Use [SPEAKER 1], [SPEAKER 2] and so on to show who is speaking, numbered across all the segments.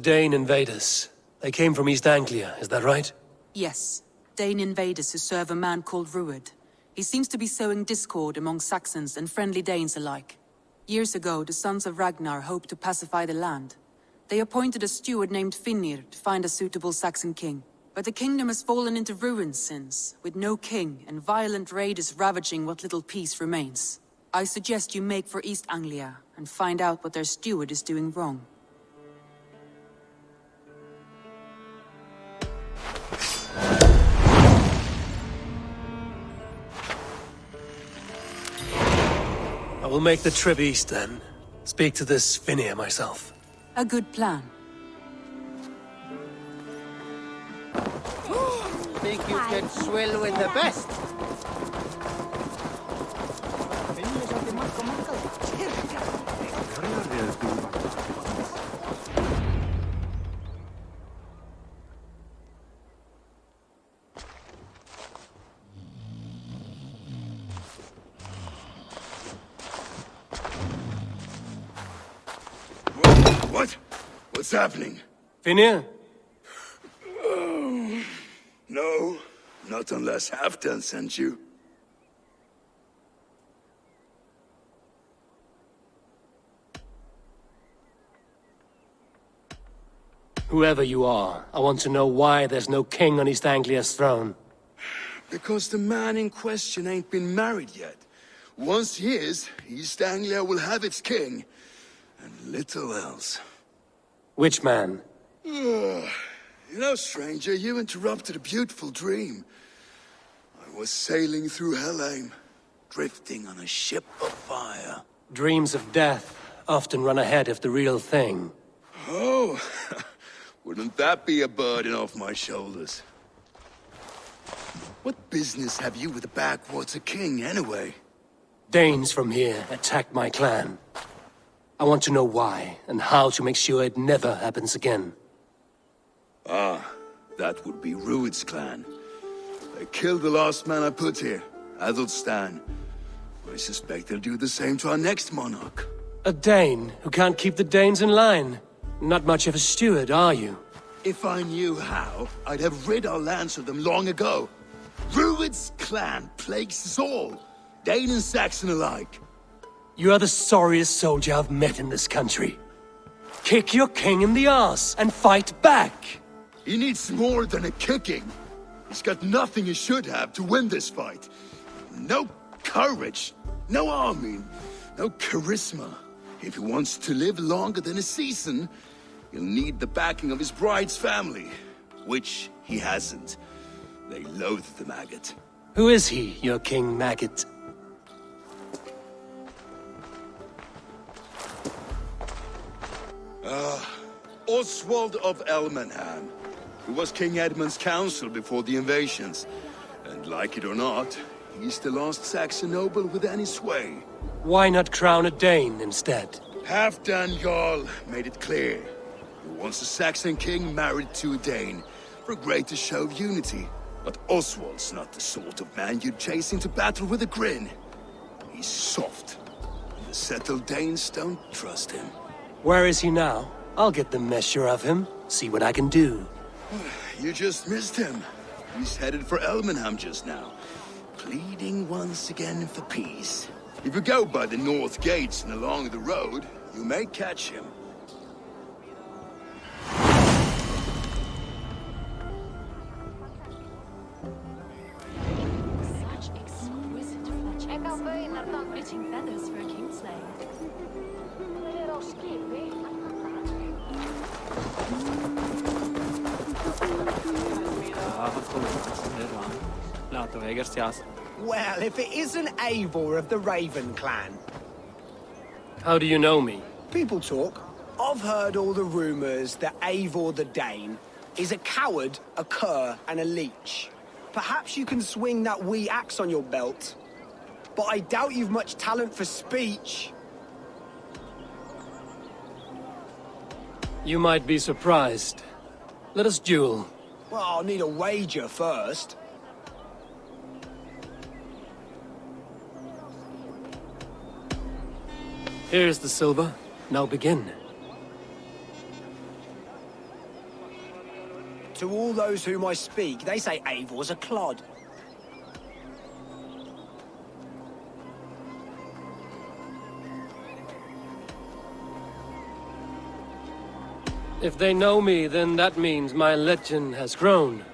[SPEAKER 1] Dane invaders. They came from East Anglia, is that right?
[SPEAKER 2] Yes. Dane invaders who serve a man called Rued. He seems to be sowing discord among Saxons and friendly Danes alike. Years ago, the sons of Ragnar hoped to pacify the land. They appointed a steward named Finnir to find a suitable Saxon king. But the kingdom has fallen into ruins since, with no king and violent raiders ravaging what little peace remains. I suggest you make for East Anglia and find out what their steward is doing wrong.
[SPEAKER 1] I will make the trip east then. Speak to this Finnir myself.
[SPEAKER 2] A good plan.
[SPEAKER 3] Think you can swill with the best?
[SPEAKER 4] What? What's happening?
[SPEAKER 1] Finnir?
[SPEAKER 4] No, not unless Halfdan sent you.
[SPEAKER 1] Whoever you are, I want to know why there's no king on East Anglia's throne.
[SPEAKER 4] Because the man in question ain't been married yet. Once he is, East Anglia will have its king. And little else.
[SPEAKER 1] Which man?
[SPEAKER 4] You know, stranger, you interrupted a beautiful dream. I was sailing through Helheim, drifting on a ship of fire.
[SPEAKER 1] Dreams of death often run ahead of the real thing.
[SPEAKER 4] Oh, wouldn't that be a burden off my shoulders? What business have you with the backwater king, anyway?
[SPEAKER 1] Danes from here attacked my clan. I want to know why, and how to make sure it never happens again.
[SPEAKER 4] Ah, that would be Rued's clan. They killed the last man I put here, Adelstan. I suspect they'll do the same to our next monarch.
[SPEAKER 1] A Dane who can't keep the Danes in line. Not much of a steward, are you?
[SPEAKER 4] If I knew how, I'd have rid our lands of them long ago. Rued's clan plagues us all, Dane and Saxon alike.
[SPEAKER 1] You are the sorriest soldier I've met in this country. Kick your king in the arse and fight back!
[SPEAKER 4] He needs more than a kicking. He's got nothing he should have to win this fight. No courage, no army, no charisma. If he wants to live longer than a season, he'll need the backing of his bride's family, which he hasn't. They loathe the maggot.
[SPEAKER 1] Who is he, your king maggot?
[SPEAKER 4] Oswald of Elmenham, who was King Edmund's counsel before the invasions. And like it or not, he's the last Saxon noble with any sway.
[SPEAKER 1] Why not crown a Dane instead?
[SPEAKER 4] Halfdan Jarl made it clear. He wants a Saxon king married to a Dane, for a greater show of unity. But Oswald's not the sort of man you'd chase into battle with a grin. He's soft, and the settled Danes don't trust him.
[SPEAKER 1] Where is he now? I'll get the measure of him, see what I can do.
[SPEAKER 4] You just missed him. He's headed for Elmenham just now, pleading once again for peace. If you go by the north gates and along the road, you may catch him.
[SPEAKER 5] Such exquisite fletchings. Fitting feathers for a kingslay.
[SPEAKER 3] Well, if it isn't Eivor of the Raven clan.
[SPEAKER 1] How do you know me?
[SPEAKER 3] People talk. I've heard all the rumors that Eivor the Dane is a coward, a cur, and a leech. Perhaps you can swing that wee axe on your belt. But I doubt you've much talent for speech.
[SPEAKER 1] You might be surprised. Let us duel.
[SPEAKER 3] Well, I'll need a wager first.
[SPEAKER 1] Here's the silver. Now begin.
[SPEAKER 3] To all those whom I speak, they say Eivor's a clod.
[SPEAKER 1] If they know me, then that means my legend has grown.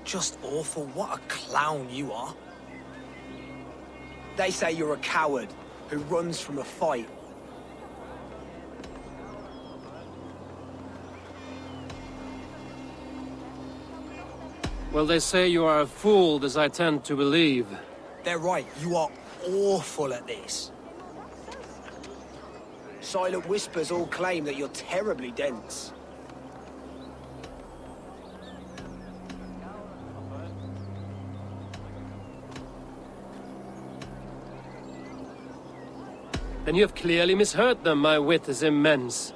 [SPEAKER 6] Just awful. What a clown you are.
[SPEAKER 3] They say you're a coward who runs from a fight.
[SPEAKER 1] Well, they say you are a fool, as I tend to believe.
[SPEAKER 3] They're right, you are awful at this. Silent Whispers all claim that you're terribly dense.
[SPEAKER 1] Then you have clearly misheard them. My wit is immense.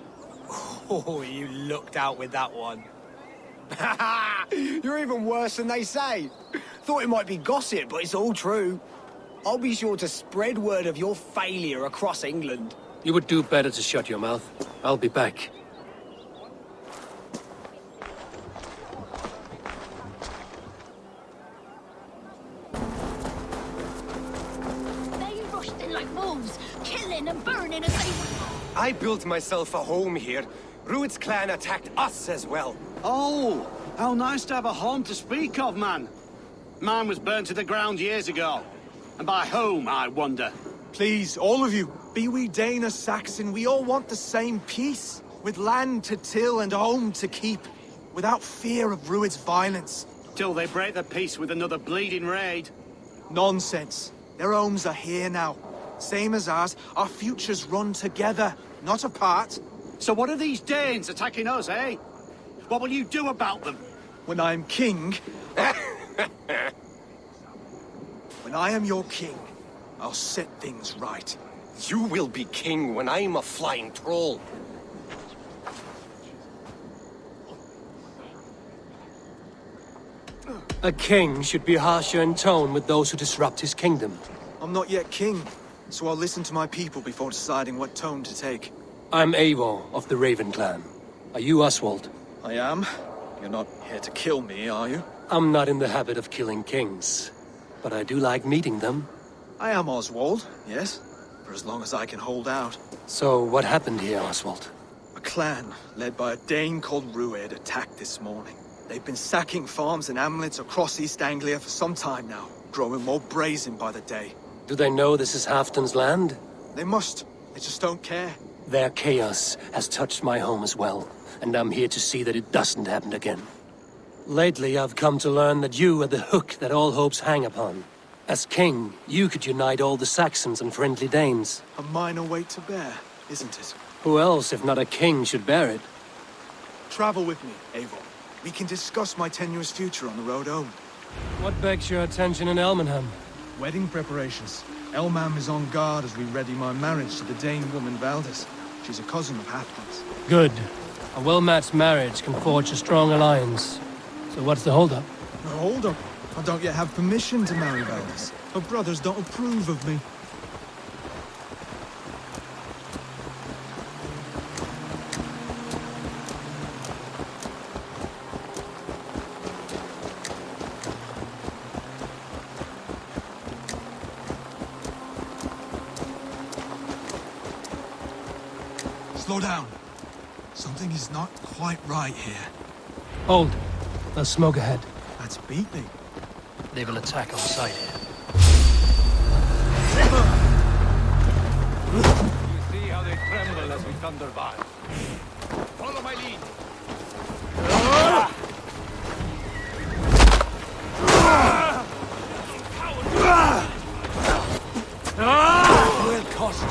[SPEAKER 3] Oh, you looked out with that one. You're even worse than they say. Thought it might be gossip, but it's all true. I'll be sure to spread word of your failure across England.
[SPEAKER 1] You would do better to shut your mouth. I'll be back.
[SPEAKER 5] They rushed in like wolves, killing and burning as they went.
[SPEAKER 7] I built myself a home here. Rued's clan attacked us as well.
[SPEAKER 8] Oh, how nice to have a home to speak of, man. Mine was burnt to the ground years ago. And by whom, I wonder?
[SPEAKER 9] Please, all of you, be we Dane or Saxon, we all want the same peace. With land to till and home to keep. Without fear of Rued's violence.
[SPEAKER 8] Till they break the peace with another bleeding raid.
[SPEAKER 9] Nonsense. Their homes are here now. Same as ours, our futures run together, not apart.
[SPEAKER 8] So what are these Danes attacking us, eh? What will you do about them?
[SPEAKER 9] When I am king... When I am your king, I'll set things right.
[SPEAKER 7] You will be king when I'm a flying troll.
[SPEAKER 1] A king should be harsher in tone with those who disrupt his kingdom.
[SPEAKER 9] I'm not yet king, so I'll listen to my people before deciding what tone to take.
[SPEAKER 1] I'm A.B.O of the Raven clan. Are you Oswald?
[SPEAKER 9] I am. You're not here to kill me, are you?
[SPEAKER 1] I'm not in the habit of killing kings, but I do like meeting them.
[SPEAKER 9] I am Oswald, yes. For as long as I can hold out.
[SPEAKER 1] So what happened here, Oswald?
[SPEAKER 9] A clan, led by a Dane called Rued, attacked this morning. They've been sacking farms and hamlets across East Anglia for some time now, growing more brazen by the day.
[SPEAKER 1] Do they know this is Halfton's land?
[SPEAKER 9] They must. They just don't care.
[SPEAKER 1] Their chaos has touched my home as well, and I'm here to see that it doesn't happen again. Lately, I've come to learn that you are the hook that all hopes hang upon. As king, you could unite all the Saxons and friendly Danes.
[SPEAKER 9] A minor weight to bear, isn't it?
[SPEAKER 1] Who else, if not a king, should bear it?
[SPEAKER 9] Travel with me, Eivor. We can discuss my tenuous future on the road home.
[SPEAKER 1] What begs your attention in Elmenham?
[SPEAKER 9] Wedding preparations. Elmam is on guard as we ready my marriage to the Dane woman Valdis. She's a cousin of Halfton's.
[SPEAKER 1] Good. A well-matched marriage can forge a strong alliance. So what's the holdup?
[SPEAKER 9] No, hold up. I don't yet have permission to marry Valdis. Her brothers don't approve of me. Slow down. Something is not quite right here.
[SPEAKER 1] Hold. There's smoke ahead.
[SPEAKER 9] That's beating.
[SPEAKER 1] They will attack on sight here.
[SPEAKER 10] You see how they tremble as we thunder by. Follow my lead.
[SPEAKER 3] Will cost you.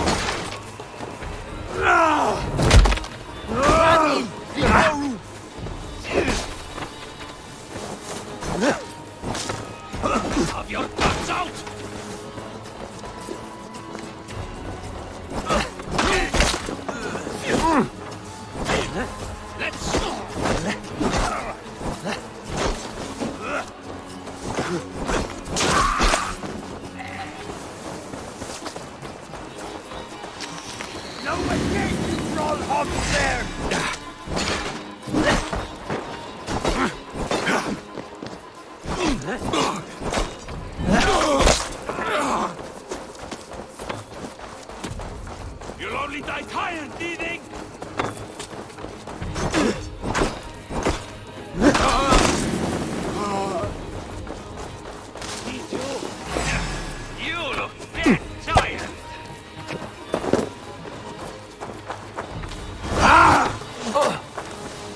[SPEAKER 10] Have your guns out! Let's You'll only die tired, thieving! You look dead tired!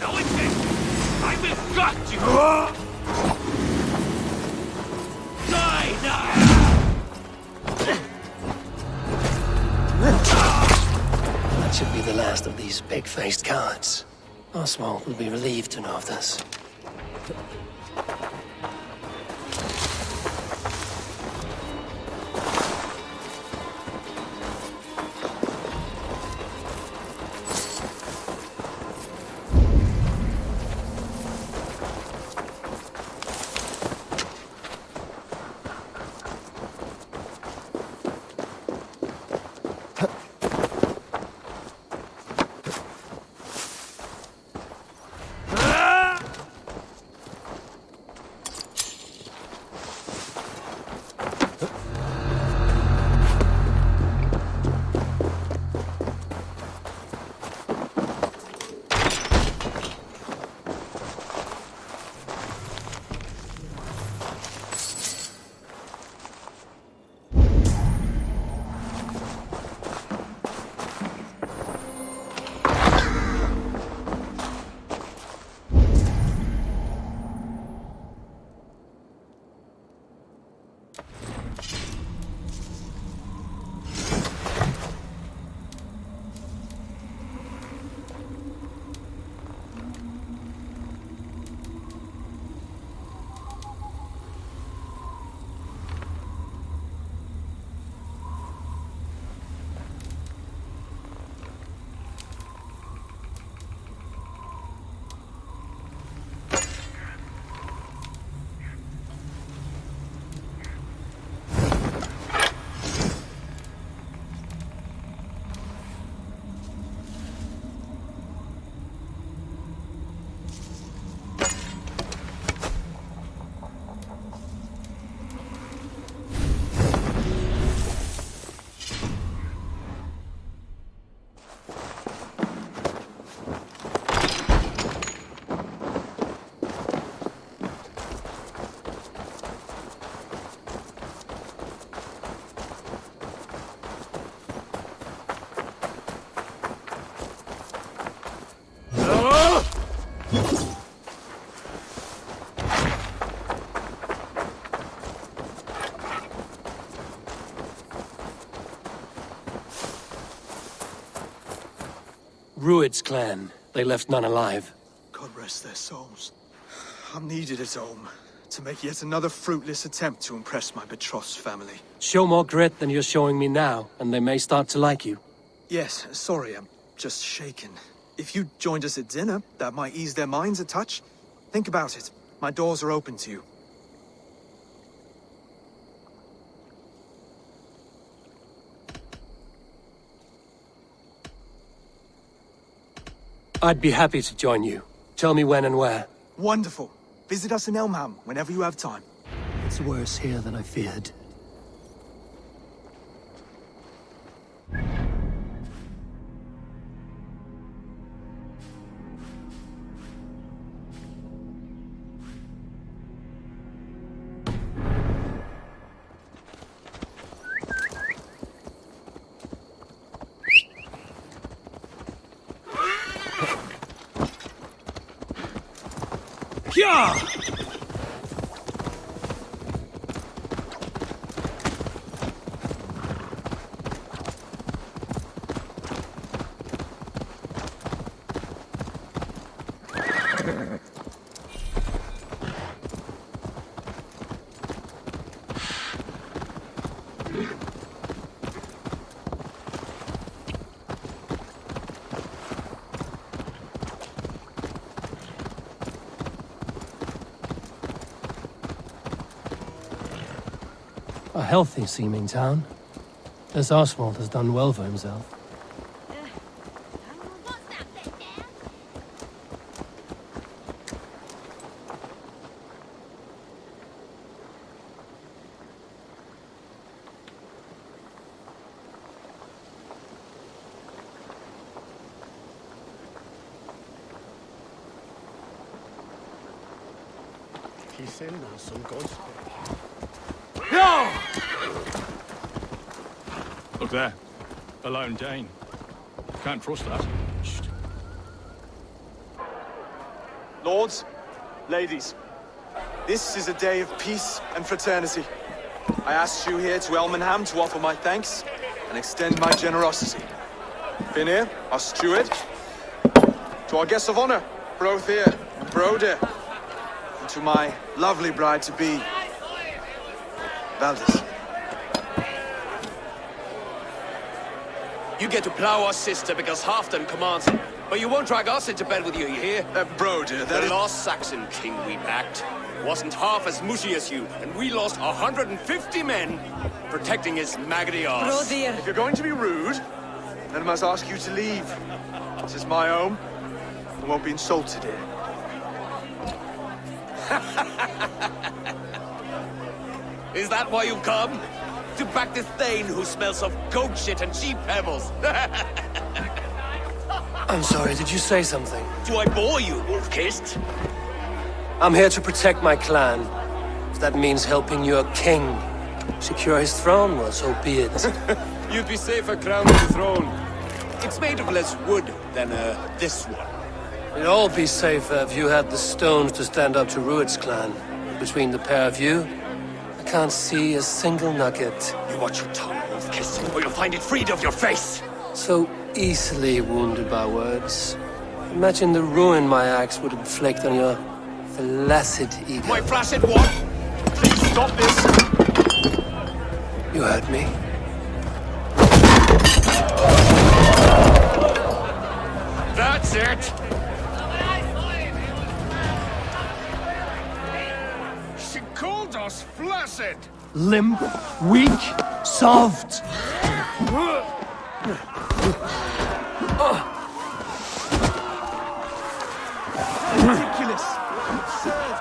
[SPEAKER 10] Now listen! I will gut you! Die now!
[SPEAKER 1] That should be the last of these pig-faced cowards. Oswald will be relieved to know of this. Rued's clan. They left none alive.
[SPEAKER 9] God rest their souls. I'm needed at home to make yet another fruitless attempt to impress my betrothed family.
[SPEAKER 1] Show more grit than you're showing me now, and they may start to like you.
[SPEAKER 9] Yes, sorry, I'm just shaken. If you joined us at dinner, that might ease their minds a touch. Think about it. My doors are open to you.
[SPEAKER 1] I'd be happy to join you. Tell me when and where.
[SPEAKER 9] Wonderful. Visit us in Elmham whenever you have time.
[SPEAKER 1] It's worse here than I feared.
[SPEAKER 10] Yeah!
[SPEAKER 1] A healthy-seeming town. This Oswald has done well for himself.
[SPEAKER 5] What's that bit there?
[SPEAKER 10] Look there. A lone Dane. Can't trust that. Shh.
[SPEAKER 9] Lords, ladies, this is a day of peace and fraternity. I asked you here to Elmenham to offer my thanks and extend my generosity. Finir, our steward, to our guests of honor, Brothir and Broder, and to my lovely bride-to-be, Valdis.
[SPEAKER 11] You get to plow our sister because Halfdan commands it. But you won't drag us into bed with you hear?
[SPEAKER 9] Broder,
[SPEAKER 11] The lost Saxon king we backed wasn't half as mushy as you, and we lost 150 men protecting his maggoty arse.
[SPEAKER 9] If you're going to be rude, then I must ask you to leave. This is my home. I won't be insulted here.
[SPEAKER 11] Is that why you've come? To back this Thane who smells of goat shit and cheap pebbles?
[SPEAKER 1] I'm sorry, did you say something?
[SPEAKER 11] Do I bore you, wolf-kissed?
[SPEAKER 1] I'm here to protect my clan. If that means helping your king secure his throne, well, so be it.
[SPEAKER 11] You'd be safer crowned with the throne. It's made of less wood than, this one.
[SPEAKER 1] It'd all be safer if you had the stones to stand up to Rued's clan. Between the pair of you, I can't see a single nugget.
[SPEAKER 11] You watch your tongue, wolf-kissed, or you'll find it freed of your face!
[SPEAKER 1] So easily wounded by words. Imagine the ruin my axe would inflict on your flaccid ego.
[SPEAKER 11] My flaccid what? Please stop this!
[SPEAKER 1] You heard me.
[SPEAKER 11] That's it!
[SPEAKER 10] She called us flaccid!
[SPEAKER 1] Limp, weak, soft.
[SPEAKER 9] Ridiculous! Absurd!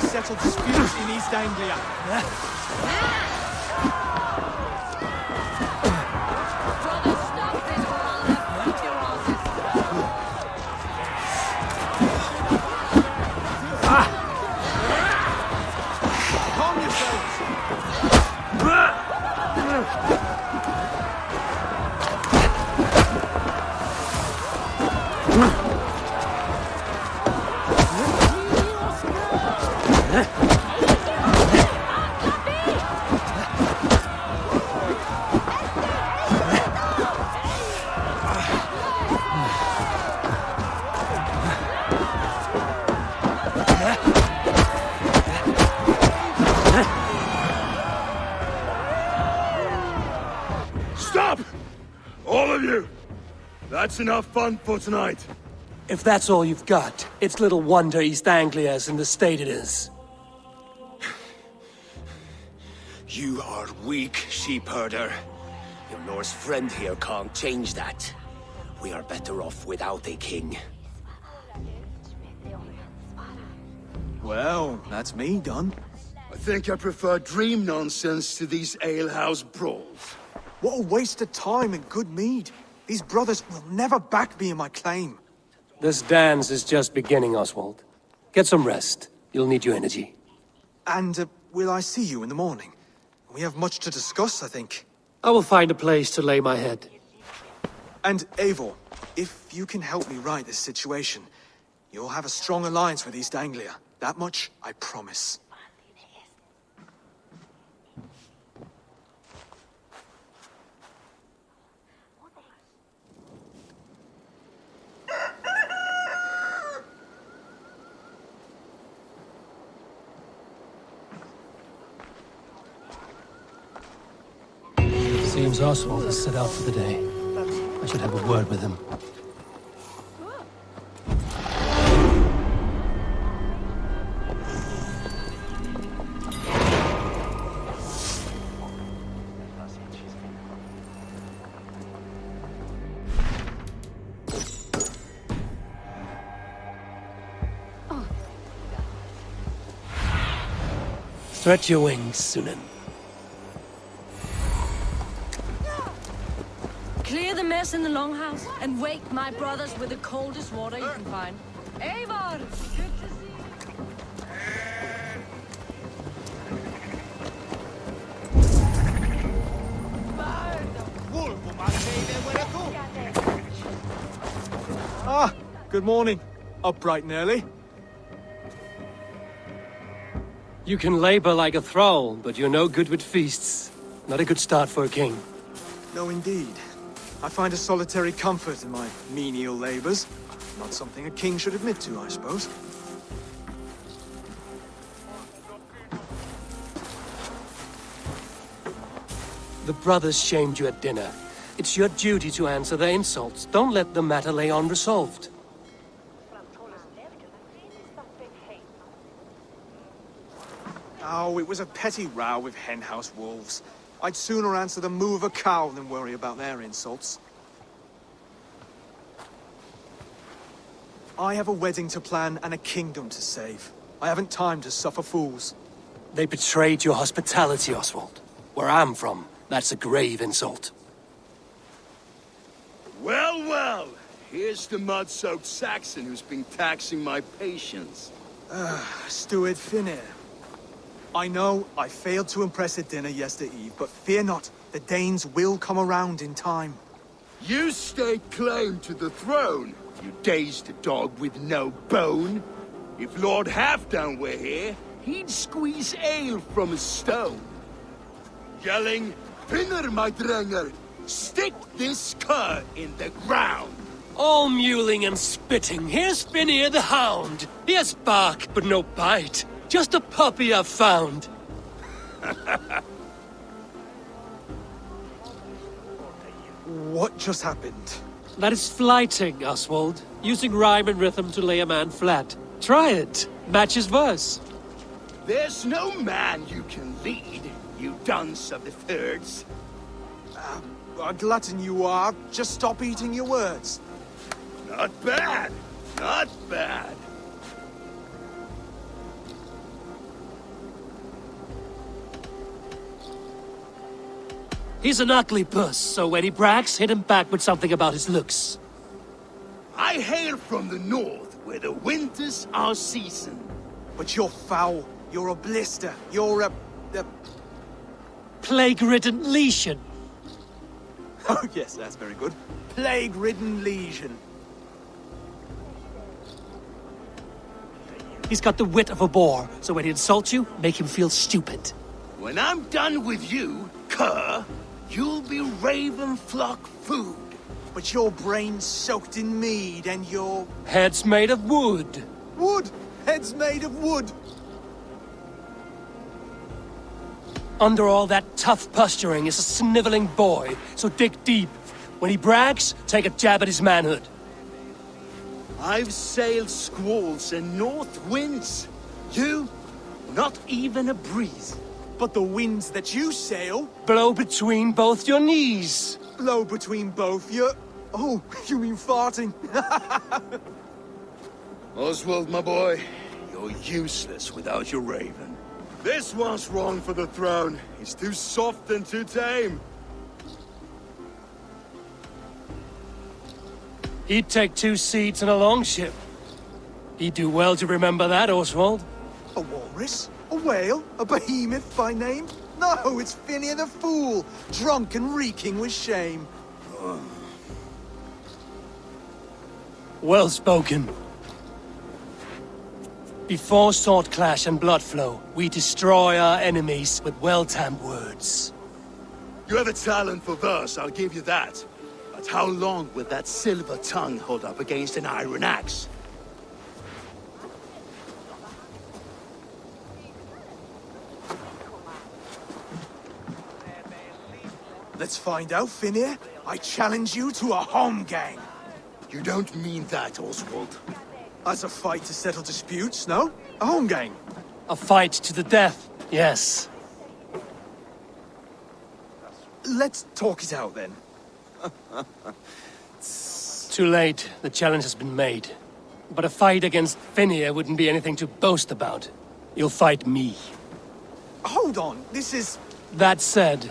[SPEAKER 9] Settle disputes in East Anglia.
[SPEAKER 5] Brother, stop this or I'll uproot your asses.
[SPEAKER 9] Calm yourselves!
[SPEAKER 4] Stop! All of you! That's enough fun for tonight.
[SPEAKER 1] If that's all you've got, it's little wonder East Anglia is in the state it is.
[SPEAKER 11] You are weak, sheep herder. Your Norse friend here can't change that. We are better off without a king.
[SPEAKER 9] Well, that's me done.
[SPEAKER 4] I think I prefer dream nonsense to these alehouse brawls.
[SPEAKER 9] What a waste of time and good mead. These brothers will never back me in my claim.
[SPEAKER 1] This dance is just beginning, Oswald. Get some rest. You'll need your energy.
[SPEAKER 9] And will I see you in the morning? We have much to discuss, I think.
[SPEAKER 1] I will find a place to lay my head.
[SPEAKER 9] And Eivor, if you can help me right this situation, you'll have a strong alliance with East Anglia. That much, I promise.
[SPEAKER 1] Seems Oswald has set out for the day. I should have a word with him. Stretch your wings, Sunan.
[SPEAKER 5] Clear the mess in the longhouse and wake my brothers with the coldest water you can find. Eivor! Good to see
[SPEAKER 9] Ah, good morning. Up bright and early.
[SPEAKER 1] You can labor like a thrall, but you're no good with feasts. Not a good start for a king.
[SPEAKER 9] No, indeed. I find a solitary comfort in my menial labors. Not something a king should admit to, I suppose.
[SPEAKER 1] The brothers shamed you at dinner. It's your duty to answer their insults. Don't let the matter lay unresolved.
[SPEAKER 9] Oh, it was a petty row with henhouse wolves. I'd sooner answer the moo of a cow than worry about their insults. I have a wedding to plan and a kingdom to save. I haven't time to suffer fools.
[SPEAKER 1] They betrayed your hospitality, Oswald. Where I'm from, that's a grave insult.
[SPEAKER 4] Well, well. Here's the mud-soaked Saxon who's been taxing my patience.
[SPEAKER 9] Steward Finir. I know I failed to impress at dinner yestereve, but fear not, the Danes will come around in time.
[SPEAKER 4] You stake claim to the throne, you dazed dog with no bone. If Lord Halfdan were here, he'd squeeze ale from a stone. Yelling, Finner, my drenger, stick this cur in the ground.
[SPEAKER 1] All mewling and spitting. Here's Finir the hound. He has bark, but no bite. Just a puppy I've found.
[SPEAKER 9] What just happened?
[SPEAKER 1] That is flighting, Oswald. Using rhyme and rhythm to lay a man flat. Try it. Match his verse.
[SPEAKER 4] There's no man you can lead, you dunce of the thirds.
[SPEAKER 9] A glutton you are. Just stop eating your words.
[SPEAKER 4] Not bad. Not bad.
[SPEAKER 1] He's an ugly puss, so when he brags, hit him back with something about his looks.
[SPEAKER 4] I hail from the north, where the winters are season.
[SPEAKER 9] But you're foul. You're a blister. You're a...
[SPEAKER 1] Plague-ridden lesion.
[SPEAKER 9] Oh, yes, that's very good. Plague-ridden lesion.
[SPEAKER 1] He's got the wit of a boar, so when he insults you, make him feel stupid.
[SPEAKER 4] When I'm done with you, cur, you'll be raven flock food.
[SPEAKER 9] But your brain's soaked in mead and your...
[SPEAKER 1] Head's made of wood.
[SPEAKER 9] Wood! Head's made of wood!
[SPEAKER 1] Under all that tough posturing is a sniveling boy, so dig deep. When he brags, take a jab at his manhood.
[SPEAKER 4] I've sailed squalls and north winds. You, not even a breeze.
[SPEAKER 9] But the winds that you sail...
[SPEAKER 1] Blow between both your knees.
[SPEAKER 9] Blow between both your... Oh, you mean farting?
[SPEAKER 4] Oswald, my boy, you're useless without your raven. This one's wrong for the throne. He's too soft and too tame.
[SPEAKER 1] He'd take 2 seats in a longship. He'd do well to remember that, Oswald.
[SPEAKER 9] A walrus? A whale? A behemoth by name? No, it's Finir the Fool, drunk and reeking with shame.
[SPEAKER 1] Well spoken. Before sword clash and blood flow, we destroy our enemies with well-timed words.
[SPEAKER 4] You have a talent for verse, I'll give you that. But how long will that silver tongue hold up against an iron axe?
[SPEAKER 9] Let's find out, Finir. I challenge you to a home gang.
[SPEAKER 4] You don't mean that, Oswald.
[SPEAKER 9] As a fight to settle disputes, no? A home gang.
[SPEAKER 1] A fight to the death, yes.
[SPEAKER 9] Let's talk it out then.
[SPEAKER 1] Too late. The challenge has been made. But a fight against Finir wouldn't be anything to boast about. You'll fight me.
[SPEAKER 9] Hold on, this is...
[SPEAKER 1] That said,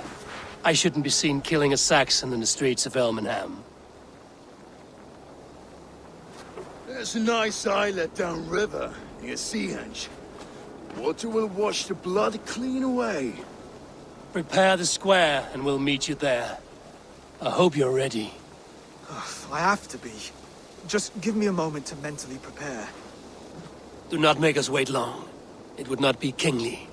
[SPEAKER 1] I shouldn't be seen killing a Saxon in the streets of Elmenham.
[SPEAKER 4] There's a nice islet downriver, near Seahenge. Water will wash the blood clean away.
[SPEAKER 1] Prepare the square, and we'll meet you there. I hope you're ready.
[SPEAKER 9] I have to be. Just give me a moment to mentally prepare.
[SPEAKER 1] Do not make us wait long. It would not be kingly.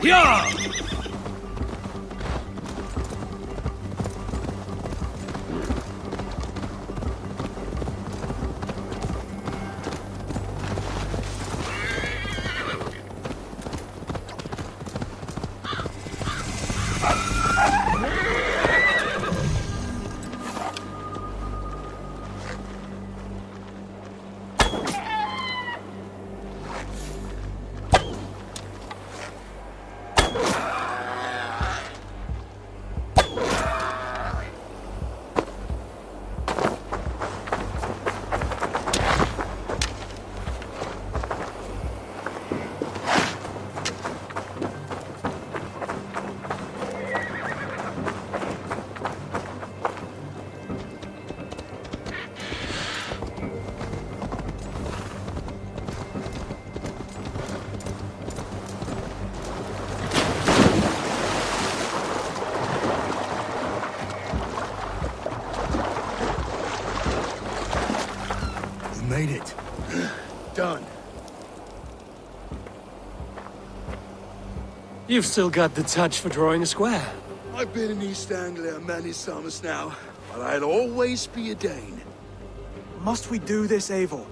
[SPEAKER 1] Yeah!
[SPEAKER 4] Made it. Done.
[SPEAKER 1] You've still got the touch for drawing a square.
[SPEAKER 4] I've been in East Anglia many summers now, but I'll always be a Dane.
[SPEAKER 9] Must we do this, Eivor?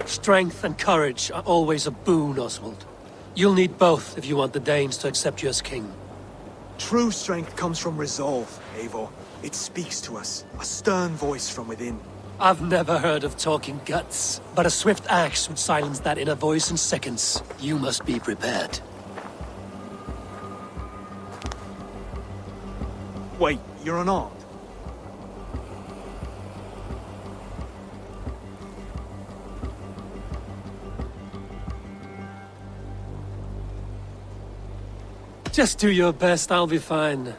[SPEAKER 1] Strength and courage are always a boon, Oswald. You'll need both if you want the Danes to accept you as king.
[SPEAKER 9] True strength comes from resolve, Eivor. It speaks to us, a stern voice from within.
[SPEAKER 1] I've never heard of talking guts, but a swift axe would silence that inner voice in seconds. You must be prepared.
[SPEAKER 9] Wait, you're unarmed?
[SPEAKER 1] Just do your best, I'll be fine.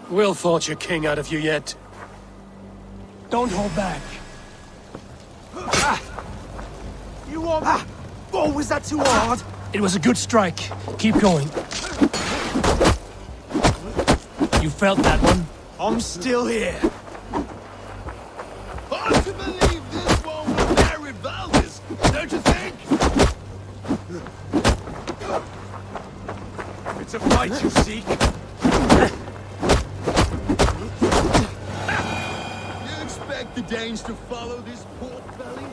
[SPEAKER 1] We'll forge a king out of you yet. Don't hold back.
[SPEAKER 9] You want me? Oh, was that too hard?
[SPEAKER 1] It was a good strike. Keep going. You felt that one?
[SPEAKER 9] I'm still here.
[SPEAKER 4] Hard to believe this one will marry Valdez, don't you think?
[SPEAKER 9] It's a fight you seek.
[SPEAKER 4] You expect the Danes to follow this pork belly?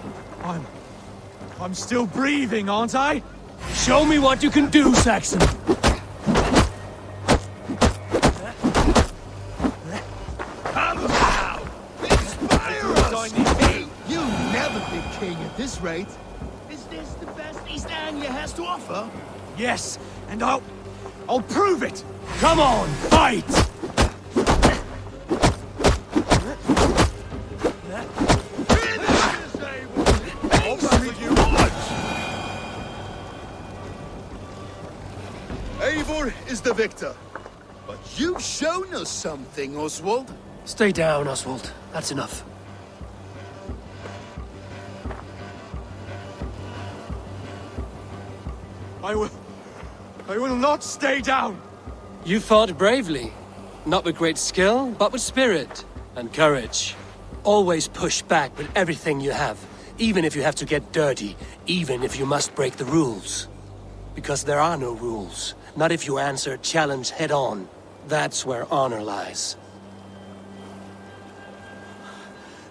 [SPEAKER 9] I'm still breathing, aren't I?
[SPEAKER 1] Show me what you can do, Saxon.
[SPEAKER 4] king at this rate. Is this the best East Anglia has to offer?
[SPEAKER 9] Yes, and I'll prove it!
[SPEAKER 1] Come on, fight!
[SPEAKER 4] Eivor is the victor. But you've shown us something, Oswald.
[SPEAKER 1] Stay down, Oswald. That's enough.
[SPEAKER 9] I will not stay down!
[SPEAKER 1] You fought bravely. Not with great skill, but with spirit and courage. Always push back with everything you have, even if you have to get dirty, even if you must break the rules. Because there are no rules, not if you answer a challenge head-on. That's where honor lies.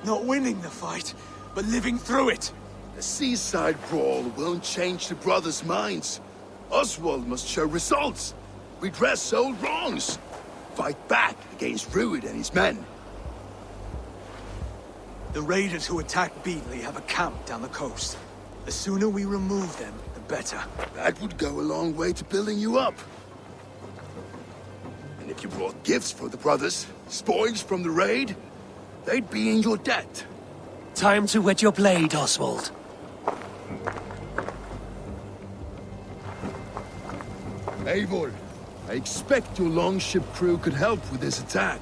[SPEAKER 9] Not winning the fight, but living through it!
[SPEAKER 4] The seaside brawl won't change the brothers' minds. Oswald must show results. Redress old wrongs. Fight back against Rued and his men.
[SPEAKER 9] The raiders who attacked Beatley have a camp down the coast. The sooner we remove them, the better.
[SPEAKER 4] That would go a long way to building you up. And if you brought gifts for the brothers, spoils from the raid, they'd be in your debt.
[SPEAKER 1] Time to wet your blade, Oswald.
[SPEAKER 4] Eivor, I expect your longship crew could help with this attack.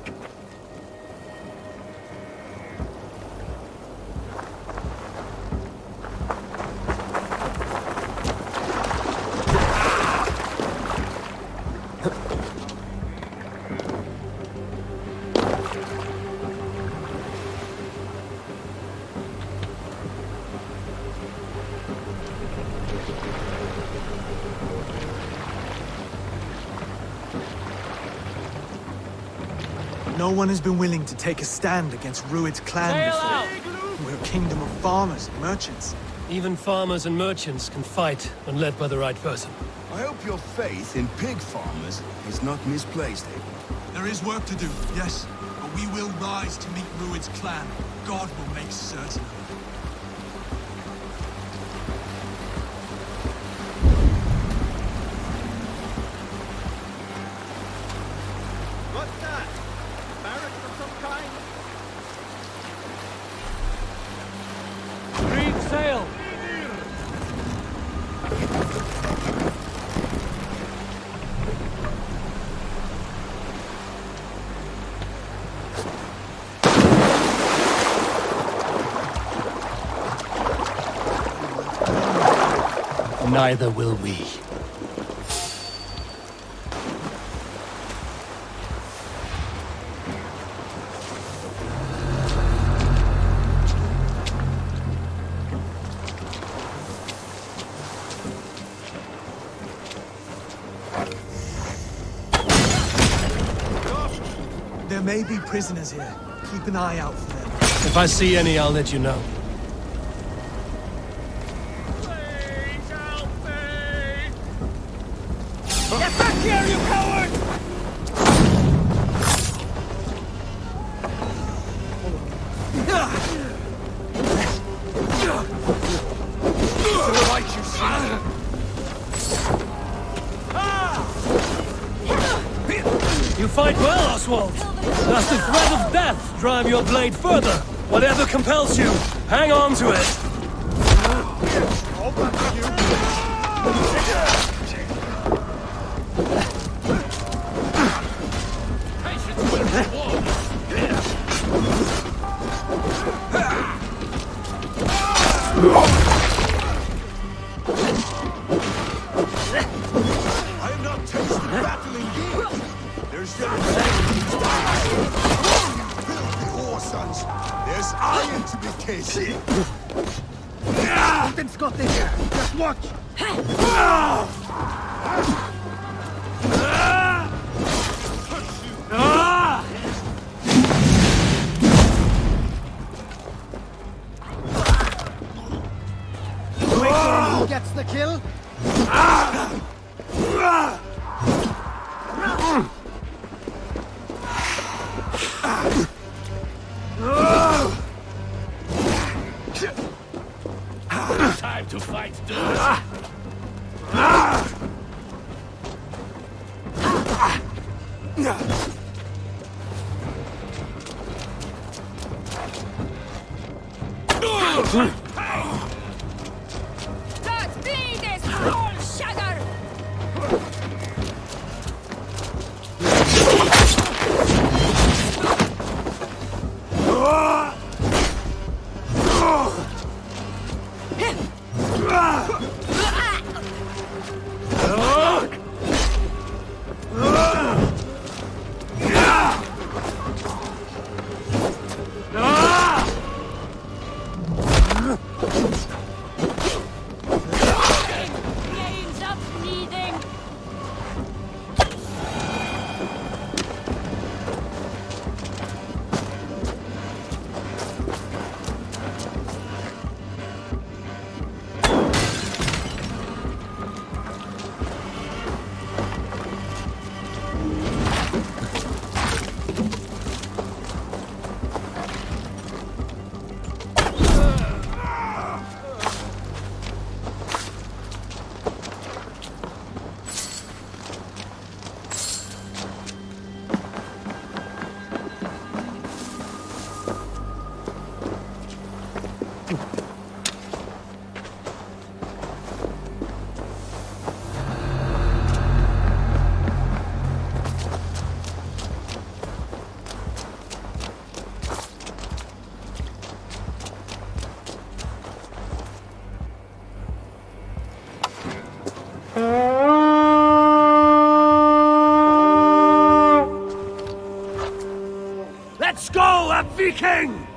[SPEAKER 9] No one has been willing to take a stand against Rued's clan before. We're a kingdom of farmers and merchants.
[SPEAKER 1] Even farmers and merchants can fight when led by the right person.
[SPEAKER 4] I hope your faith in pig farmers is not misplaced, Eivor.
[SPEAKER 9] There is work to do, yes, but we will rise to meet Rued's clan. God will make certain of it.
[SPEAKER 8] What's that? Barracks of some kind?
[SPEAKER 1] Creed, sail! Neither will we.
[SPEAKER 9] There may be prisoners here. Keep an eye out for them.
[SPEAKER 1] If I see any, I'll let you know.
[SPEAKER 8] Get back here, you coward!
[SPEAKER 9] To the right, you see!
[SPEAKER 1] You fight well, Oswald. Does the threat of death drive your blade further? Whatever compels you, hang on to it.
[SPEAKER 4] I have not tasted battle in years. There's filthy whore sons. There's iron to be cased.
[SPEAKER 8] Something's got in here. Just watch. Who gets the kill?
[SPEAKER 10] to fight those.
[SPEAKER 5] That be this whole shagger! Gains up bleeding!
[SPEAKER 10] Let's go, a Viking!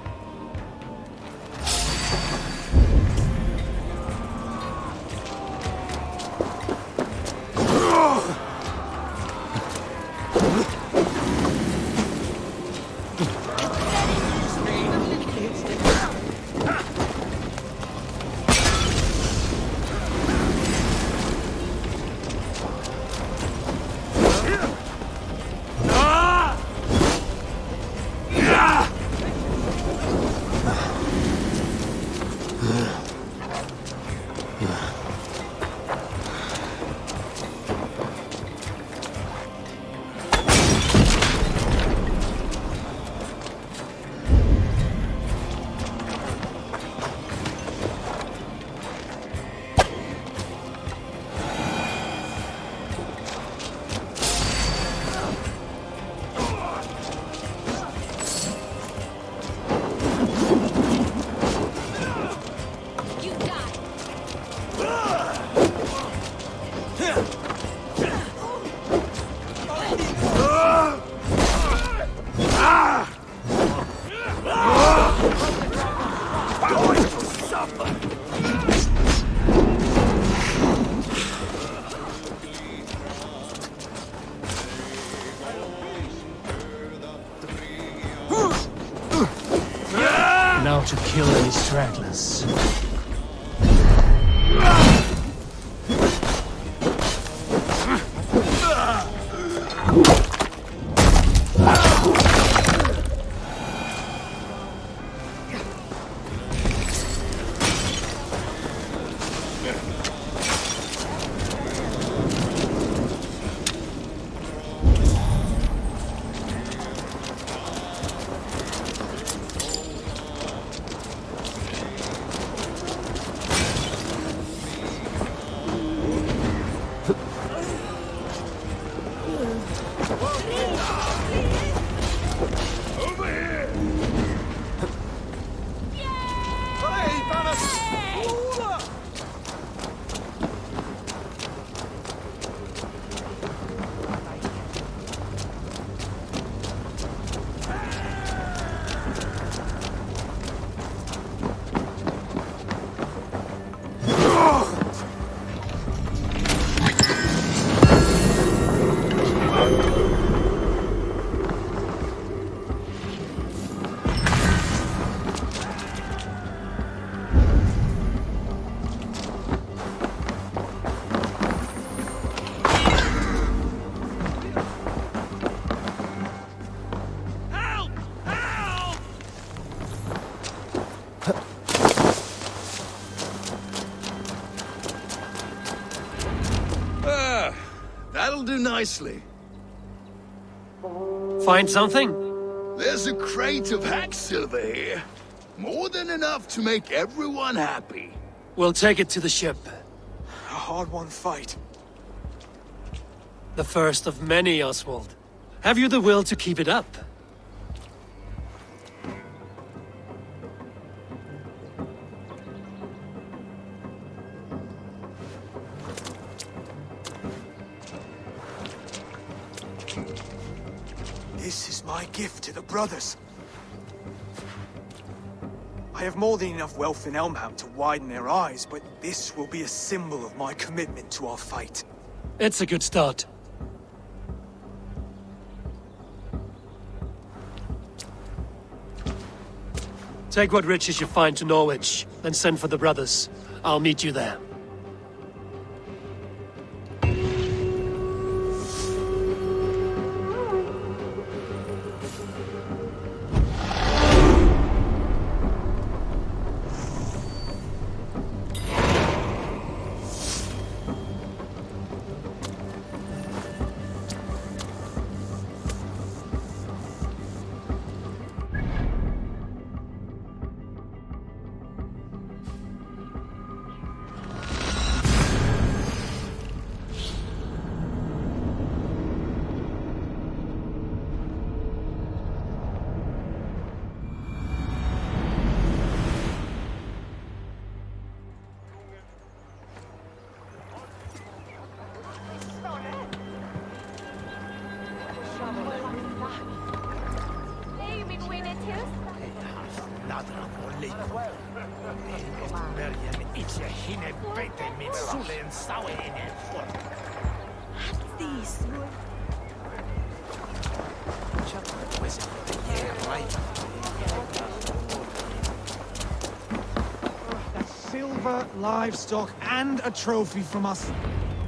[SPEAKER 1] Now to kill any stragglers.
[SPEAKER 4] nicely.
[SPEAKER 1] Find something?
[SPEAKER 4] There's a crate of hack silver here. More than enough to make everyone happy.
[SPEAKER 1] We'll take it to the ship.
[SPEAKER 9] A hard-won fight.
[SPEAKER 1] The first of many, Oswald. Have you the will to keep it up?
[SPEAKER 9] This is my gift to the brothers. I have more than enough wealth in Elmham to widen their eyes, but this will be a symbol of my commitment to our fight.
[SPEAKER 1] It's a good start. Take what riches you find to Norwich, then send for the brothers. I'll meet you there.
[SPEAKER 12] Silver, livestock, and a trophy from us.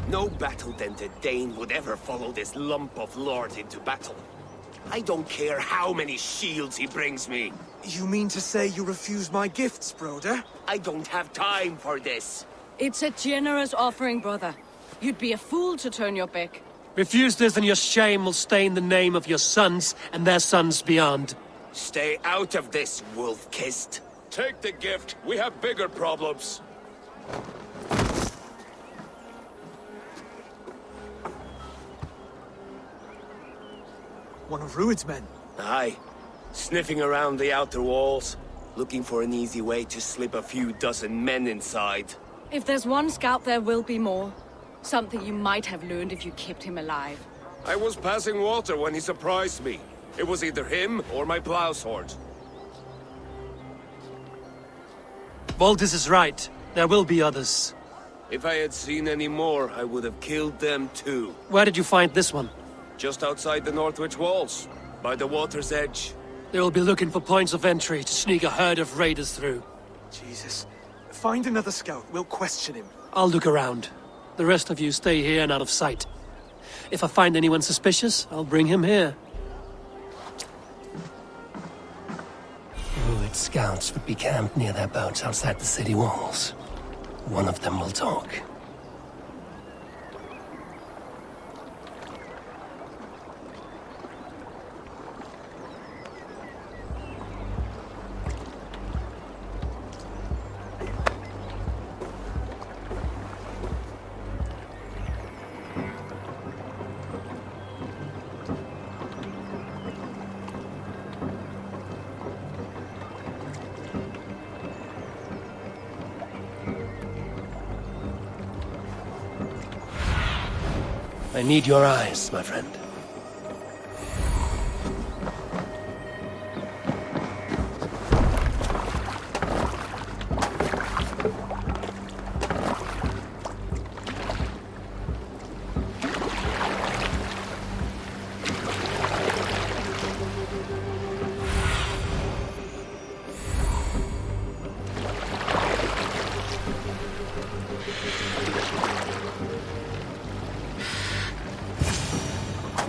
[SPEAKER 11] No battle-dented Dane would ever follow this lump of lord into battle. I don't care how many shields he brings me.
[SPEAKER 9] You mean to say you refuse my gifts, Broder?
[SPEAKER 11] I don't have time for this.
[SPEAKER 5] It's a generous offering, brother. You'd be a fool to turn your back.
[SPEAKER 1] Refuse this and your shame will stain the name of your sons and their sons beyond.
[SPEAKER 11] Stay out of this, wolf-kissed. Take the gift. We have bigger problems.
[SPEAKER 9] One of Rued's men.
[SPEAKER 11] Aye. Sniffing around the outer walls, looking for an easy way to slip a few dozen men inside.
[SPEAKER 5] If there's one scout, there will be more. Something you might have learned if you kept him alive.
[SPEAKER 11] I was passing water when he surprised me. It was either him or my plow sword.
[SPEAKER 1] Valdis is right. There will be others.
[SPEAKER 11] If I had seen any more, I would have killed them too.
[SPEAKER 1] Where did you find this one?
[SPEAKER 11] Just outside the Northwich walls, by the water's edge.
[SPEAKER 1] They will be looking for points of entry to sneak a herd of raiders through.
[SPEAKER 9] Jesus. Find another scout. We'll question him.
[SPEAKER 1] I'll look around. The rest of you stay here and out of sight. If I find anyone suspicious, I'll bring him here. Rued scouts would be camped near their boats outside the city walls. One of them will talk. I need your eyes, my friend.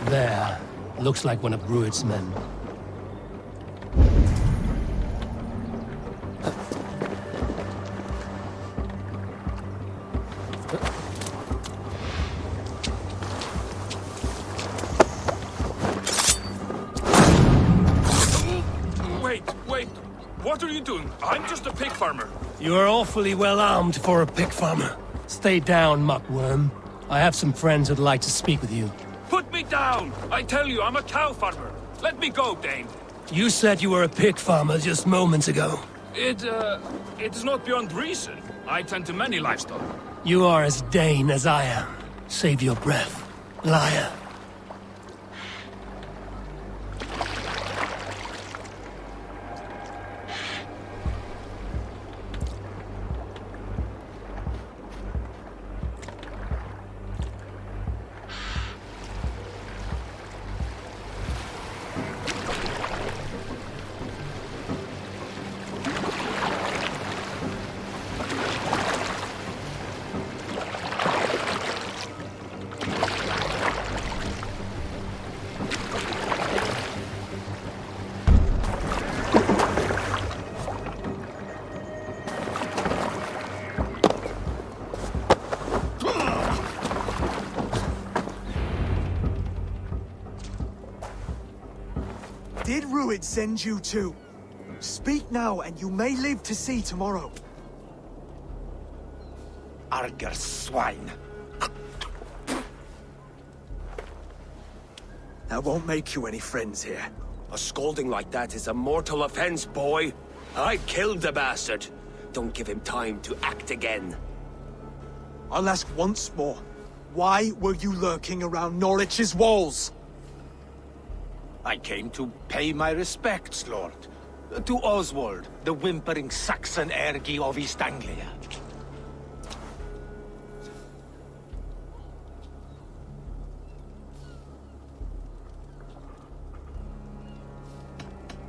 [SPEAKER 1] There. Looks like one of Rued's men.
[SPEAKER 10] What are you doing? I'm just a pig farmer.
[SPEAKER 1] You are awfully well armed for a pig farmer. Stay down, muckworm. I have some friends who'd like to speak with you.
[SPEAKER 10] Put me down! I tell you, I'm a cow farmer. Let me go, Dane.
[SPEAKER 1] You said you were a pig farmer just moments ago.
[SPEAKER 10] It is not beyond reason. I tend to many livestock.
[SPEAKER 1] You are as Dane as I am. Save your breath, liar.
[SPEAKER 13] Did Ruid send you too? Speak now, and you may live to see tomorrow.
[SPEAKER 11] Arger swine.
[SPEAKER 13] That won't make you any friends here.
[SPEAKER 11] A scolding like that is a mortal offense, boy. I killed the bastard. Don't give him time to act again.
[SPEAKER 13] I'll ask once more. Why were you lurking around Norwich's walls?
[SPEAKER 14] I came to pay my respects, Lord. To Oswald, the whimpering Saxon ergi of East Anglia.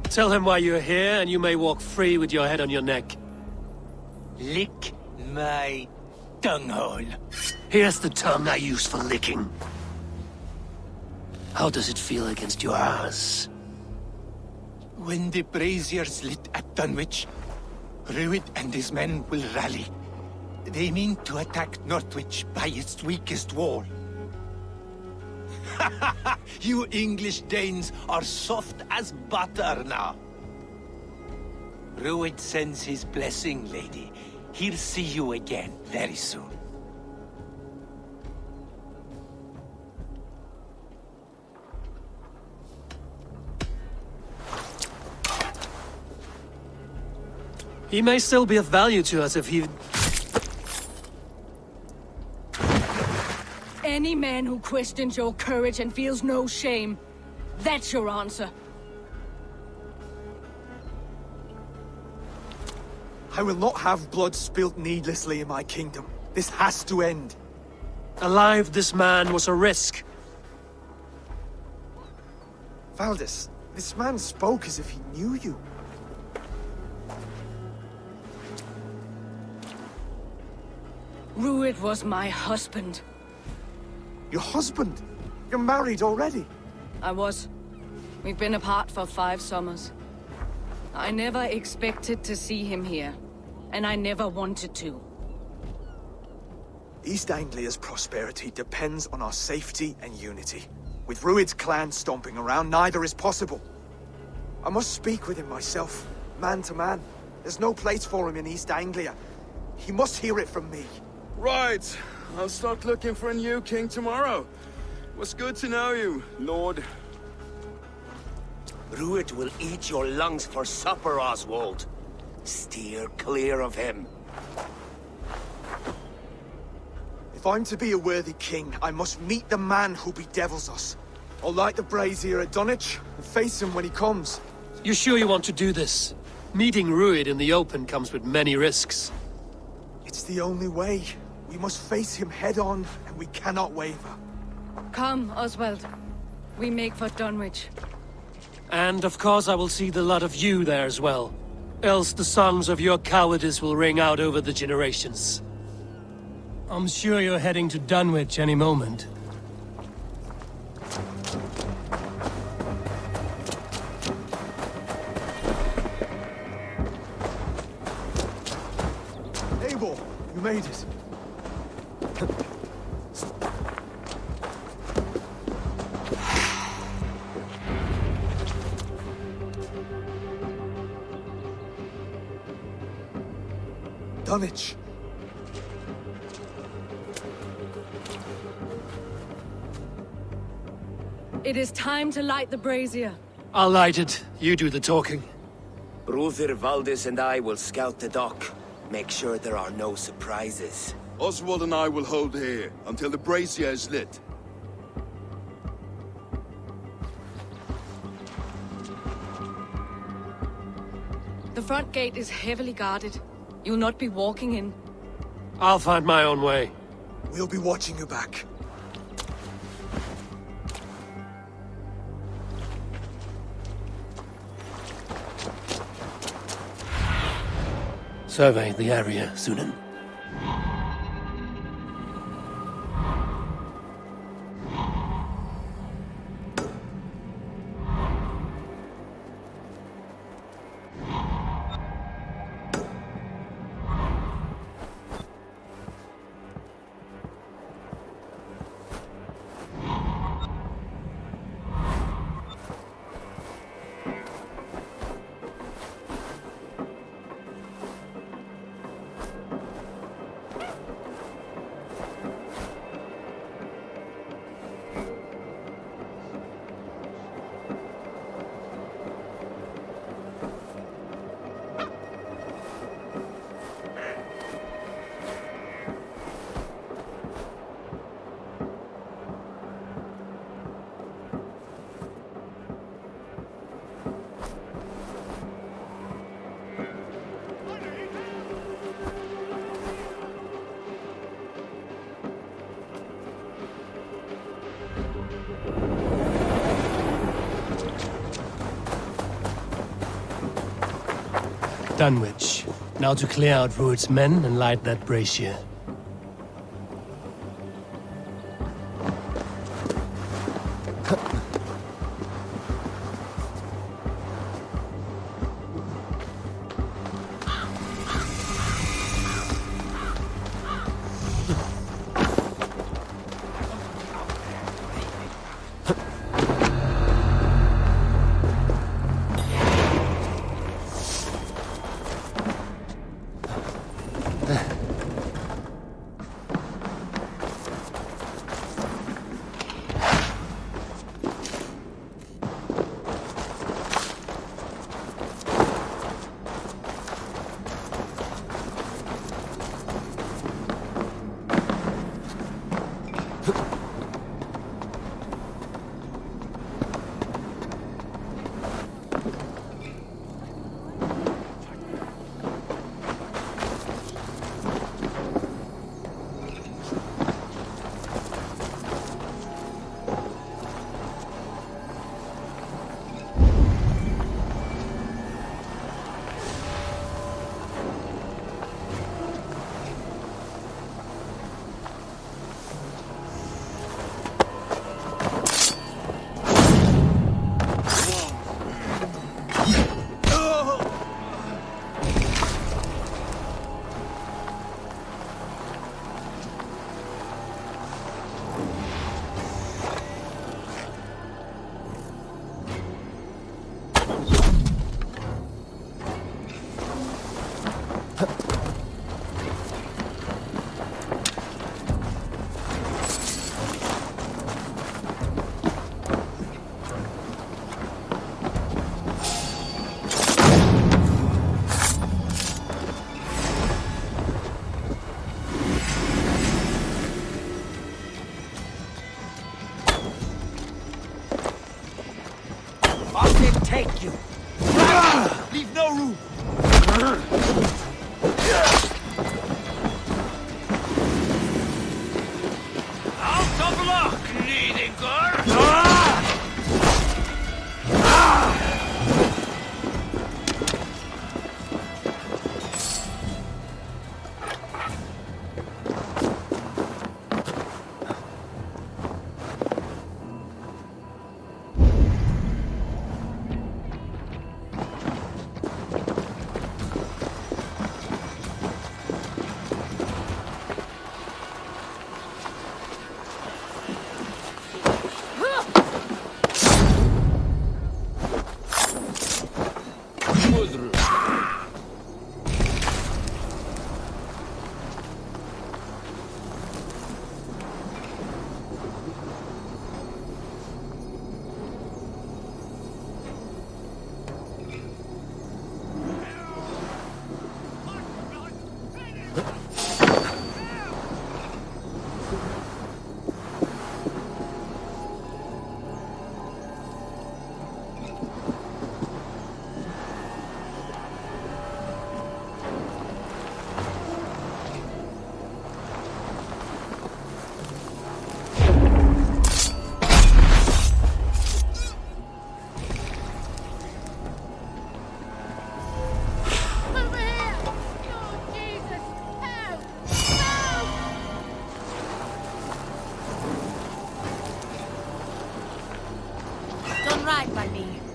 [SPEAKER 1] Tell him why you're here, and you may walk free with your head on your neck.
[SPEAKER 14] Lick my tongue-hole.
[SPEAKER 1] Here's the tongue I use for licking. How does it feel against your ass?
[SPEAKER 14] When the braziers lit at Dunwich, Ruid and his men will rally. They mean to attack Northwich by its weakest wall. You English Danes are soft as butter now. Ruid sends his blessing, lady. He'll see you again very soon.
[SPEAKER 1] He may still be of value to us if he...
[SPEAKER 5] Any man who questions your courage and feels no shame, that's your answer.
[SPEAKER 13] I will not have blood spilt needlessly in my kingdom. This has to end.
[SPEAKER 1] Alive, this man was a risk.
[SPEAKER 13] Valdis, this man spoke as if he knew you.
[SPEAKER 5] Ruid was my husband.
[SPEAKER 13] Your husband? You're married already?
[SPEAKER 5] I was. We've been apart for 5 summers. I never expected to see him here, and I never wanted to.
[SPEAKER 13] East Anglia's prosperity depends on our safety and unity. With Ruid's clan stomping around, neither is possible. I must speak with him myself, man to man. There's no place for him in East Anglia. He must hear it from me.
[SPEAKER 4] Right. I'll start looking for a new king tomorrow. It was good to know you, Lord.
[SPEAKER 11] Ruid will eat your lungs for supper, Oswald. Steer clear of him.
[SPEAKER 13] If I'm to be a worthy king, I must meet the man who bedevils us. I'll light the brazier at Dunwich and face him when he comes.
[SPEAKER 1] You sure you want to do this? Meeting Ruid in the open comes with many risks.
[SPEAKER 13] It's the only way. We must face him head-on, and we cannot waver.
[SPEAKER 5] Come, Oswald. We make for Dunwich.
[SPEAKER 1] And of course I will see the lot of you there as well. Else the songs of your cowardice will ring out over the generations. I'm sure you're heading to Dunwich any moment.
[SPEAKER 13] A.B.O, you made it. Dunwich.
[SPEAKER 5] It is time to light the brazier.
[SPEAKER 1] I'll light it. You do the talking.
[SPEAKER 11] Brother Valdis and I will scout the dock. Make sure there are no surprises.
[SPEAKER 4] Oswald and I will hold here until the brazier is lit.
[SPEAKER 5] The front gate is heavily guarded. You'll not be walking in.
[SPEAKER 1] I'll find my own way.
[SPEAKER 13] We'll be watching you back.
[SPEAKER 1] Survey the area, Sunan. Dunwich. Now to clear out Rued's men and light that brazier.
[SPEAKER 6] Take you. Leave no room. Out of luck, leading girl.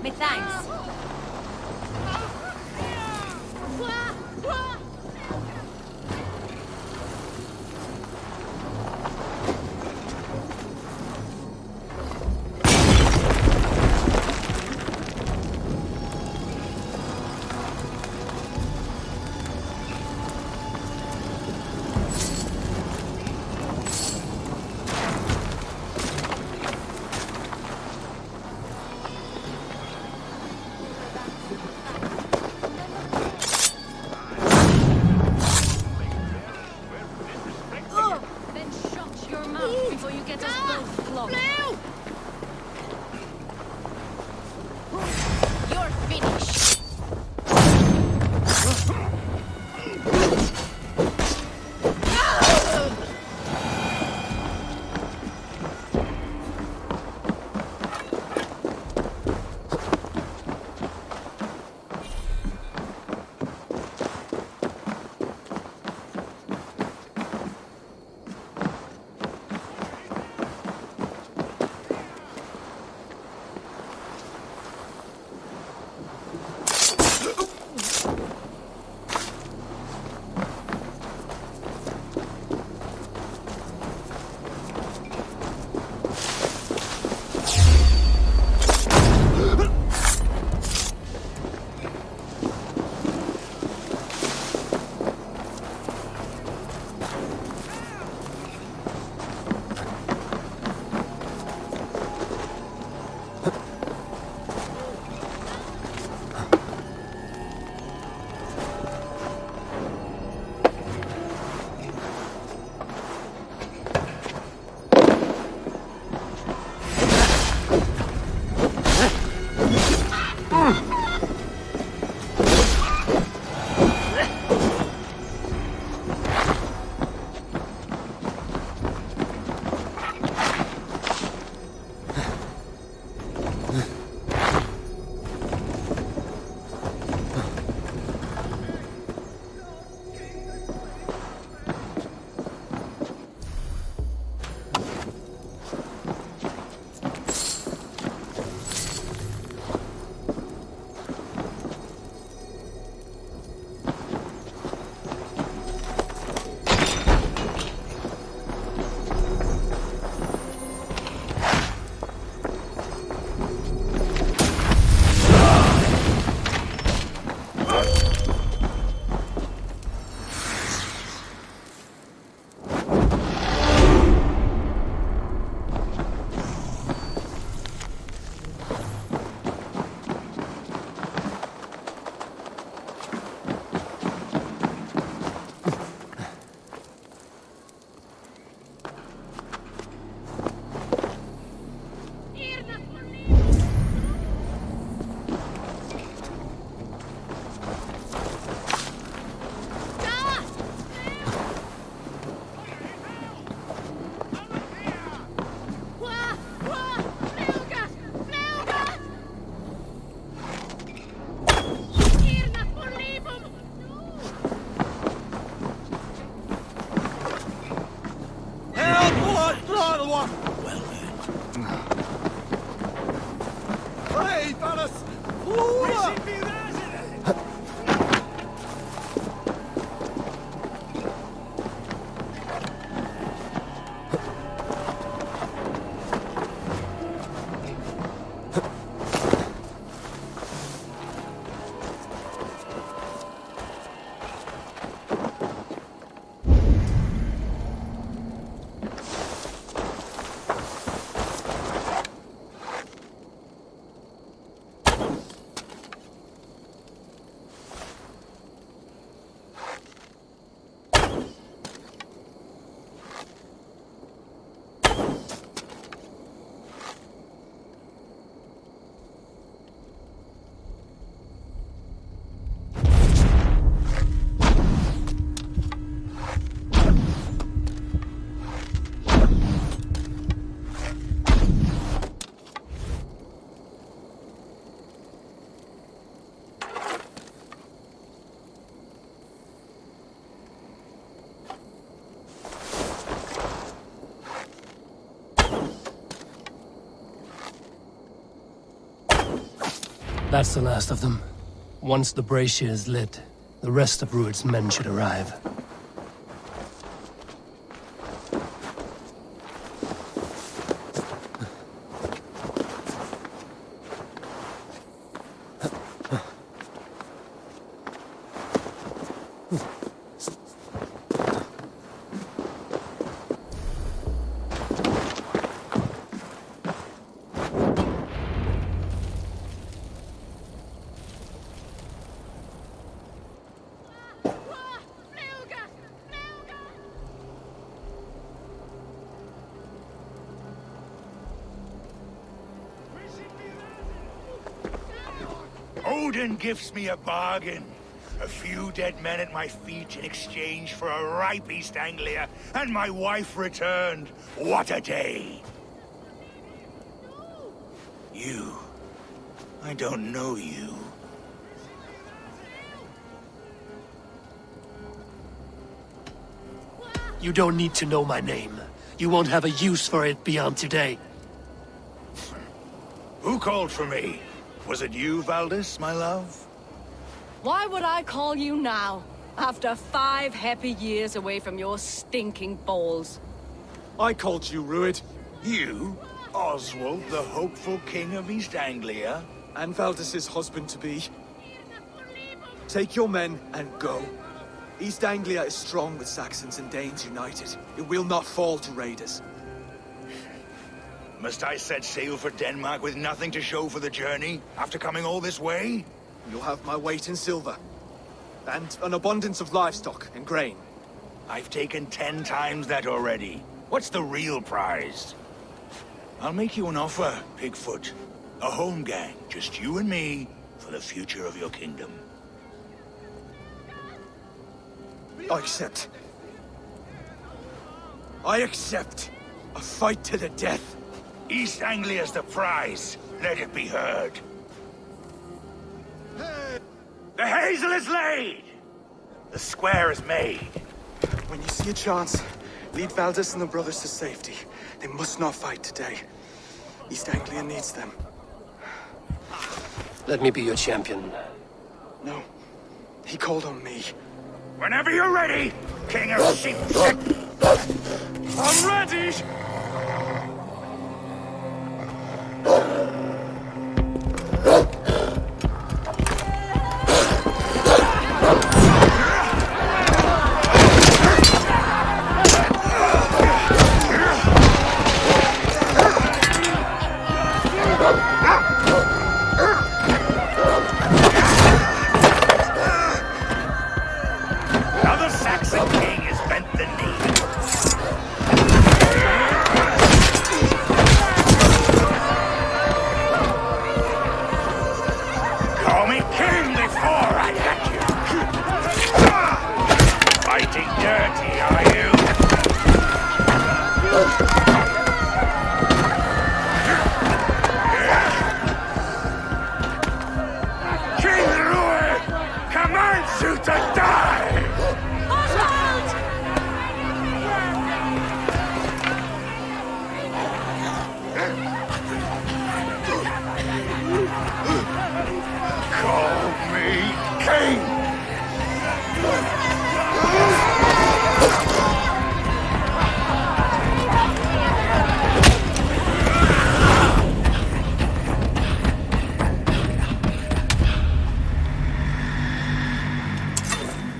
[SPEAKER 15] Me thanks.
[SPEAKER 5] Then shut your mouth before you get us both flogged.
[SPEAKER 15] You're finished.
[SPEAKER 1] That's the last of them. Once the brazier is lit, the rest of Rued's men should arrive.
[SPEAKER 14] Odin gives me a bargain. A few dead men at my feet in exchange for a ripe East Anglia, and my wife returned. What a day! You. I don't know you.
[SPEAKER 1] You don't need to know my name. You won't have a use for it beyond today.
[SPEAKER 14] Who called for me? Was it you, Valdis, my love?
[SPEAKER 5] Why would I call you now, after 5 happy years away from your stinking balls?
[SPEAKER 13] I called you, Rued.
[SPEAKER 14] You? Oswald, the hopeful king of East Anglia?
[SPEAKER 13] And Valdis's husband-to-be. Take your men and go. East Anglia is strong with Saxons and Danes united. It will not fall to raiders.
[SPEAKER 14] Must I set sail for Denmark with nothing to show for the journey, after coming all this way?
[SPEAKER 13] You'll have my weight in silver. And an abundance of livestock and grain.
[SPEAKER 14] I've taken 10 times that already. What's the real prize? I'll make you an offer, Pigfoot. A home gang, just you and me, for the future of your kingdom.
[SPEAKER 13] I accept. I accept. A fight to the death.
[SPEAKER 14] East Anglia's the prize. Let it be heard. The hazel is laid! The square is made.
[SPEAKER 13] When you see a chance, lead Valdis and the brothers to safety. They must not fight today. East Anglia needs them.
[SPEAKER 1] Let me be your champion.
[SPEAKER 13] No. He called on me.
[SPEAKER 14] Whenever you're ready, King of Sheep.
[SPEAKER 13] I'm ready!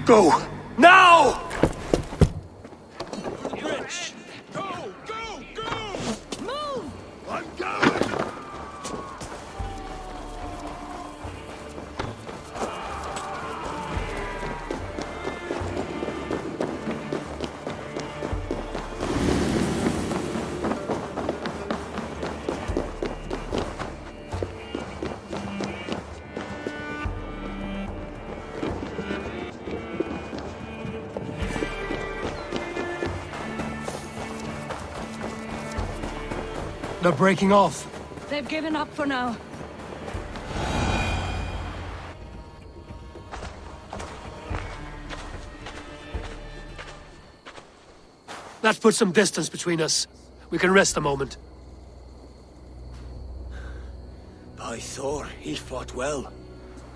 [SPEAKER 1] Go! Now! They're breaking off.
[SPEAKER 5] They've given up for now.
[SPEAKER 1] That puts some distance between us. We can rest a moment.
[SPEAKER 11] By By Thor, he fought well.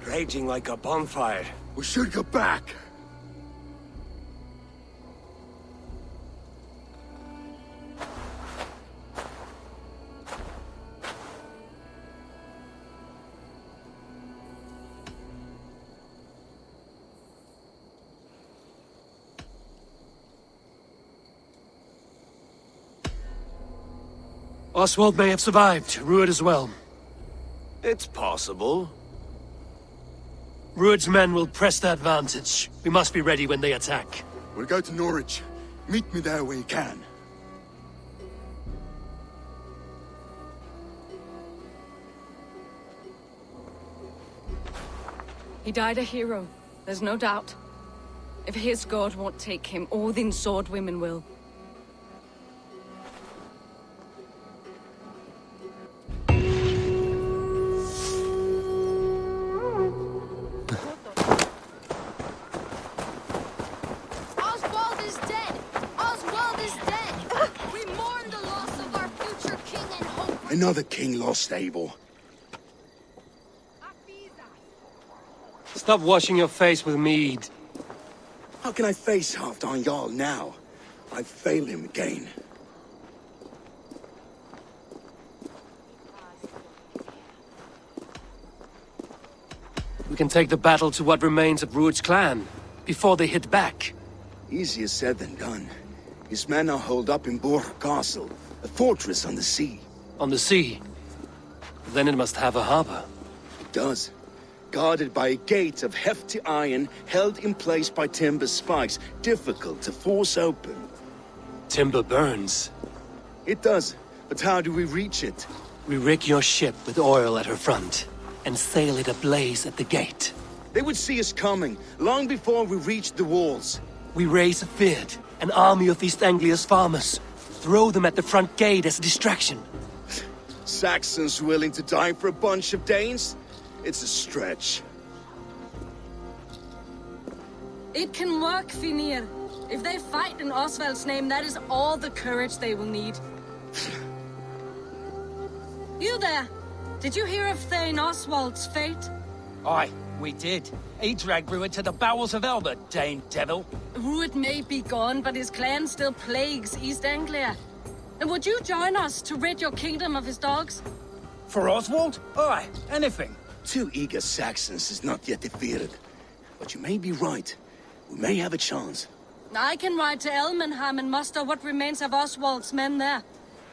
[SPEAKER 11] Raging like a bonfire.
[SPEAKER 4] We should go back.
[SPEAKER 1] Oswald may have survived, Rued as well.
[SPEAKER 11] It's possible.
[SPEAKER 1] Rued's men will press the advantage. We must be ready when they attack.
[SPEAKER 4] We'll go to Norwich. Meet me there when you can.
[SPEAKER 5] He died a hero, there's no doubt. If his god won't take him, Odin's sword women will.
[SPEAKER 15] Oswald is dead! Oswald is dead! We mourn the loss of our future king and hope.
[SPEAKER 4] Another king lost, A.B.O.
[SPEAKER 1] Stop washing your face with mead.
[SPEAKER 4] How can I face Halfdan Jarl now? I failed him again.
[SPEAKER 1] We can take the battle to what remains of Rued's clan, before they hit back.
[SPEAKER 4] Easier said than done. His men are holed up in Borg Castle, a fortress on the sea.
[SPEAKER 1] On the sea? Then it must have a harbor.
[SPEAKER 4] It does. Guarded by a gate of hefty iron, held in place by timber spikes, difficult to force open.
[SPEAKER 1] Timber burns.
[SPEAKER 4] It does, but how do we reach it?
[SPEAKER 1] We rig your ship with oil at her front, and sail it ablaze at the gate.
[SPEAKER 4] They would see us coming, long before we reached the walls.
[SPEAKER 1] We raise a Fyrd, an army of East Anglia's farmers. Throw them at the front gate as a distraction.
[SPEAKER 4] Saxons willing to die for a bunch of Danes? It's a stretch.
[SPEAKER 5] It can work, Finir. If they fight in Oswald's name, that is all the courage they will need. You there! Did you hear of Thane Oswald's fate?
[SPEAKER 6] Aye, we did. He dragged Rued to the bowels of Elba, Dane devil.
[SPEAKER 5] Rued may be gone, but his clan still plagues East Anglia. And would you join us to rid your kingdom of his dogs?
[SPEAKER 6] For Oswald? Aye, anything.
[SPEAKER 4] 2 eager Saxons is not yet defeated. But you may be right. We may have a chance.
[SPEAKER 5] I can ride to Elmenham and muster what remains of Oswald's men there.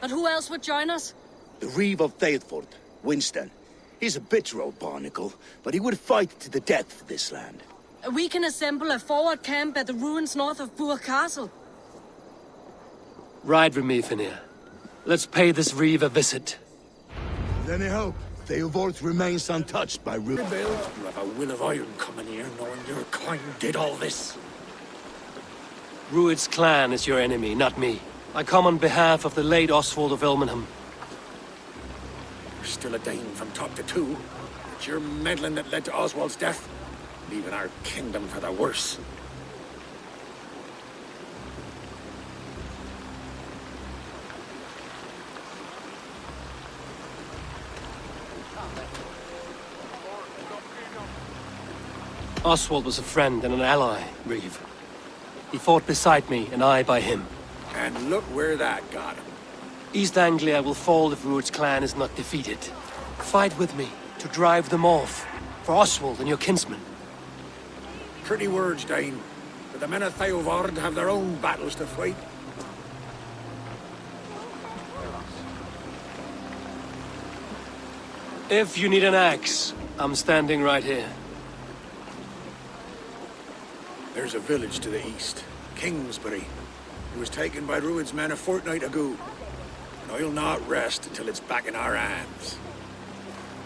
[SPEAKER 5] But who else would join us?
[SPEAKER 4] The Reeve of Thetford, Winston. He's a bitter old barnacle, but he would fight to the death for this land.
[SPEAKER 5] We can assemble a forward camp at the ruins north of Burg Castle.
[SPEAKER 1] Ride with me, Finir. Let's pay this Reeve a visit.
[SPEAKER 4] With any hope, Theodort remains untouched by Rued.
[SPEAKER 14] You have a will of iron coming here, knowing your kind did all this.
[SPEAKER 1] Rued's clan is your enemy, not me. I come on behalf of the late Oswald of Elmenham.
[SPEAKER 14] You're still a Dane from top to two. It's your meddling that led to Oswald's death, leaving our kingdom for the worse.
[SPEAKER 1] Oswald was a friend and an ally, Reeve. He fought beside me, and I by him.
[SPEAKER 14] And look where that got him.
[SPEAKER 1] East Anglia will fall if Rued's clan is not defeated. Fight with me, to drive them off. For Oswald and your kinsmen.
[SPEAKER 14] Pretty words, Dane. But the men of Theodord have their own battles to fight.
[SPEAKER 1] If you need an axe, I'm standing right here.
[SPEAKER 14] There's a village to the east, Kingsbury. It was taken by Rued's men a fortnight ago. And I'll not rest until it's back in our hands.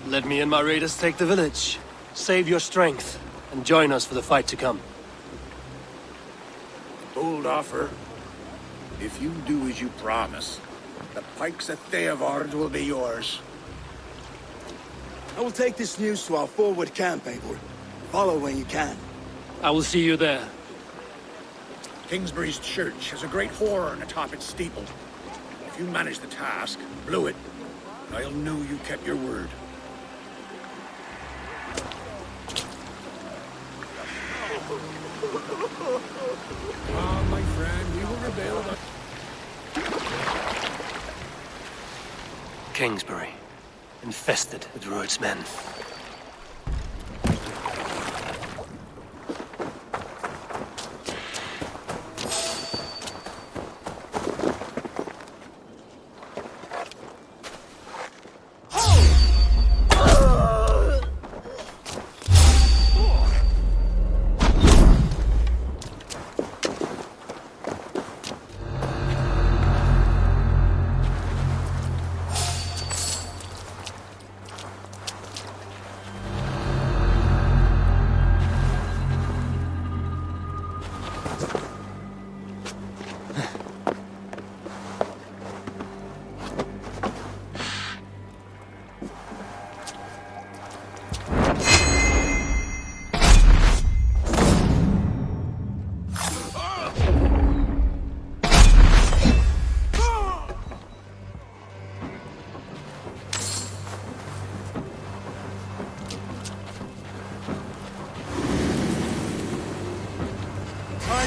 [SPEAKER 1] Let me and my raiders take the village. Save your strength, and join us for the fight to come.
[SPEAKER 14] Bold offer. If you do as you promise, the pikes of Theodord will be yours.
[SPEAKER 4] I will take this news to our forward camp, Eivor. Follow when you can.
[SPEAKER 1] I will see you there.
[SPEAKER 14] Kingsbury's church has a great horn atop its steeple. If you manage the task, blow it, I'll know you kept your word.
[SPEAKER 1] Kingsbury, infested with Rued's men.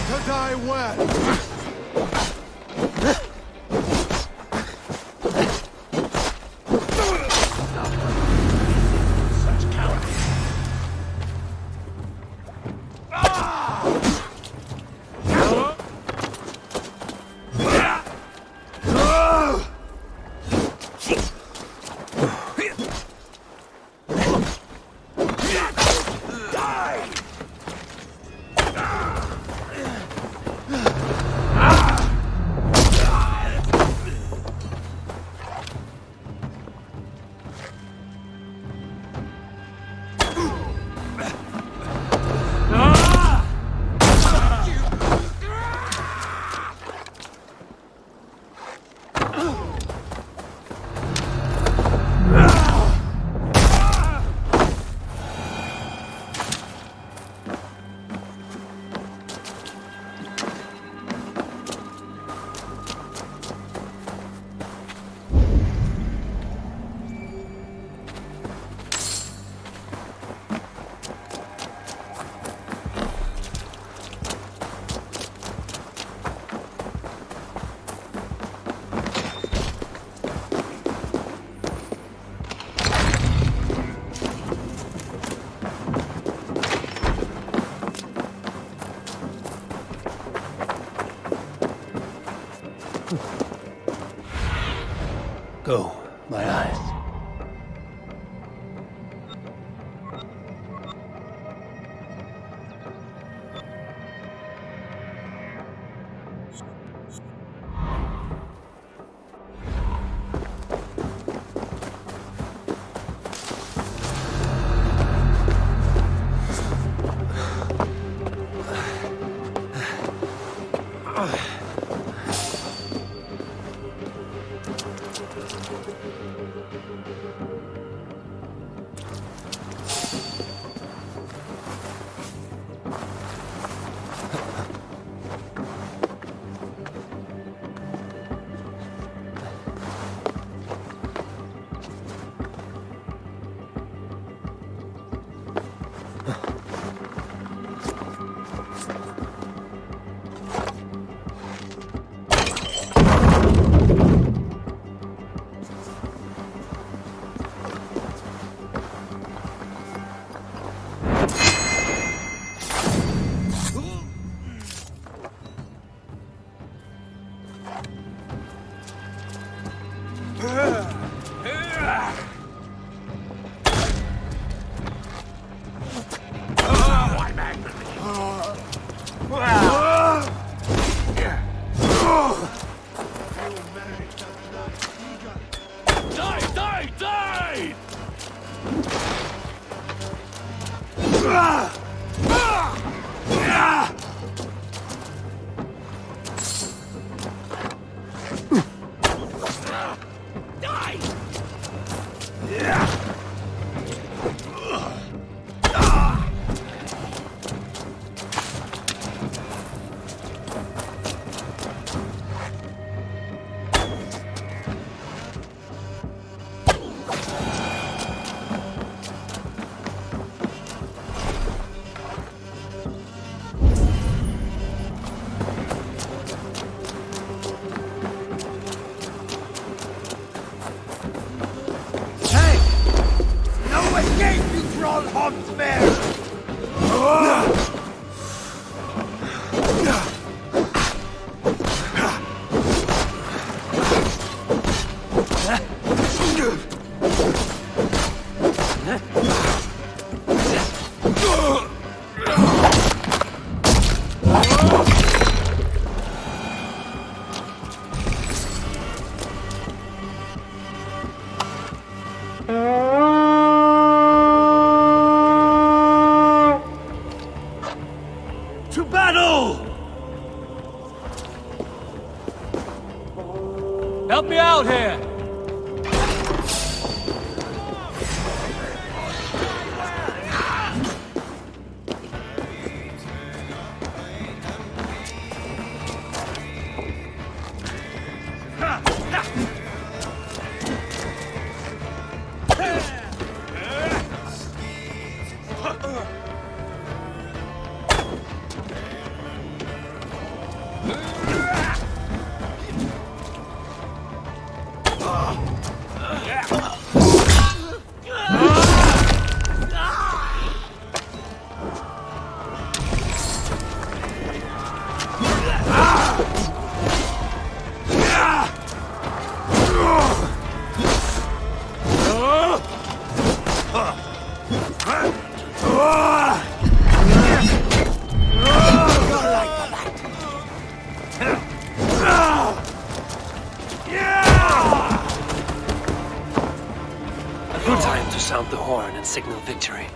[SPEAKER 12] To die well.
[SPEAKER 14] Such cowardice.
[SPEAKER 1] Go, my eyes.
[SPEAKER 12] To battle!
[SPEAKER 6] Help me out here!
[SPEAKER 1] Time to sound the horn and signal victory.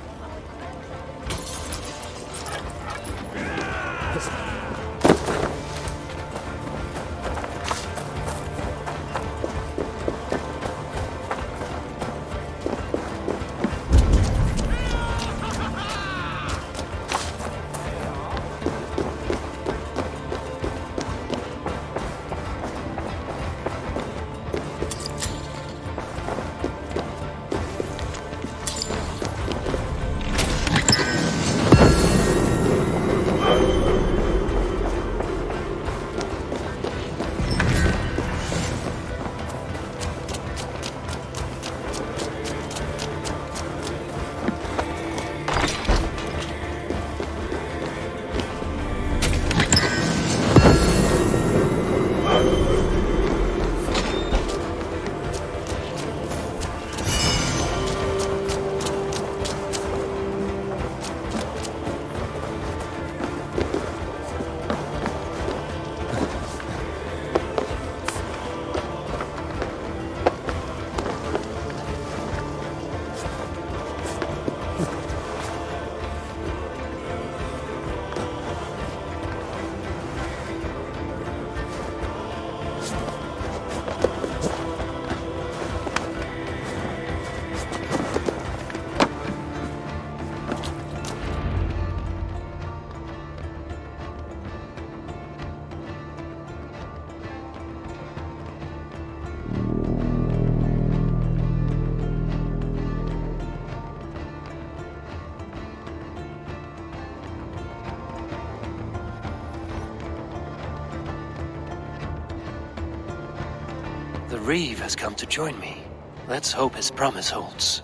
[SPEAKER 1] The Reeve has come to join me. Let's hope his promise holds.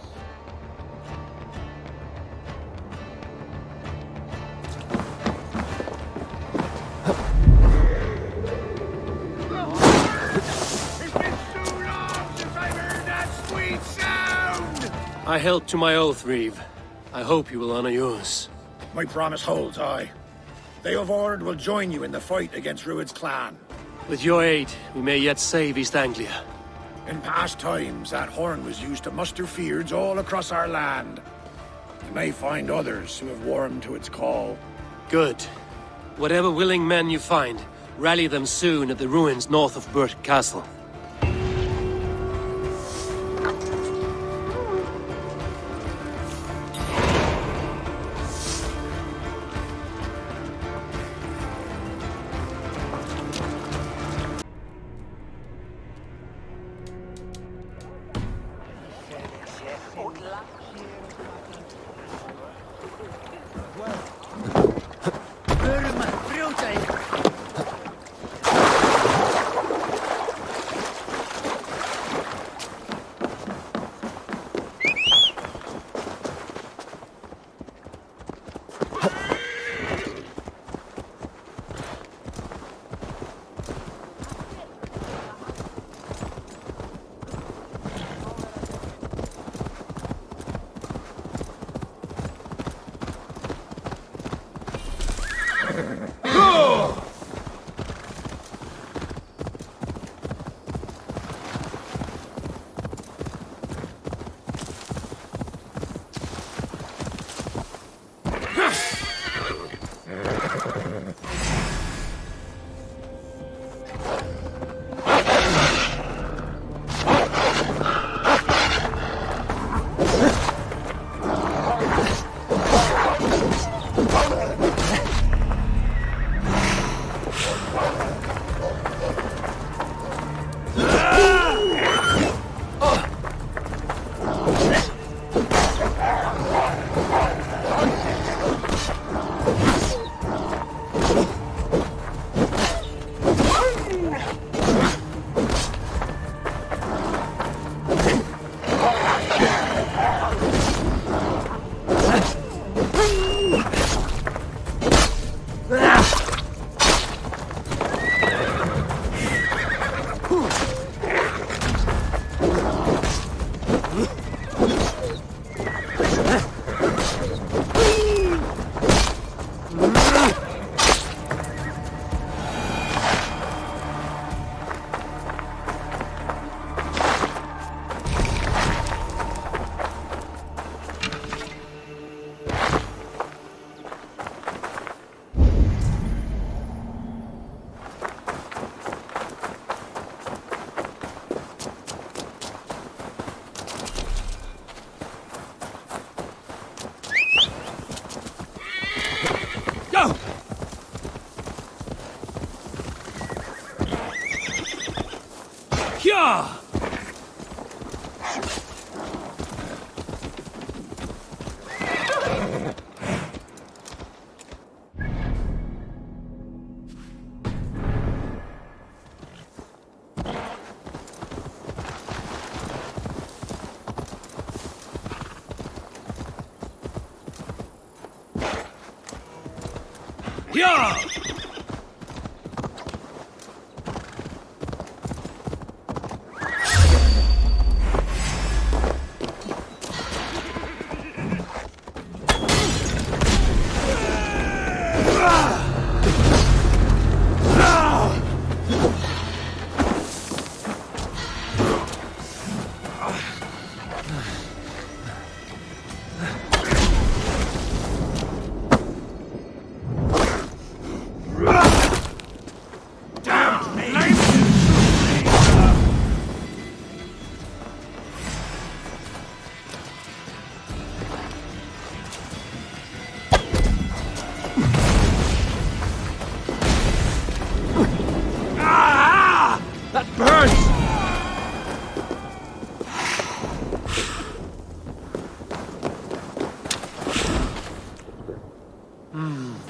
[SPEAKER 1] I held to my oath, Reeve. I hope you will honor yours.
[SPEAKER 14] My promise holds, aye. They of Ord will join you in the fight against Rued's clan.
[SPEAKER 1] With your aid, we may yet save East Anglia.
[SPEAKER 14] In past times, that horn was used to muster fyrds all across our land. You may find others who have warmed to its call.
[SPEAKER 1] Good. Whatever willing men you find, rally them soon at the ruins north of Burt Castle. Yeah!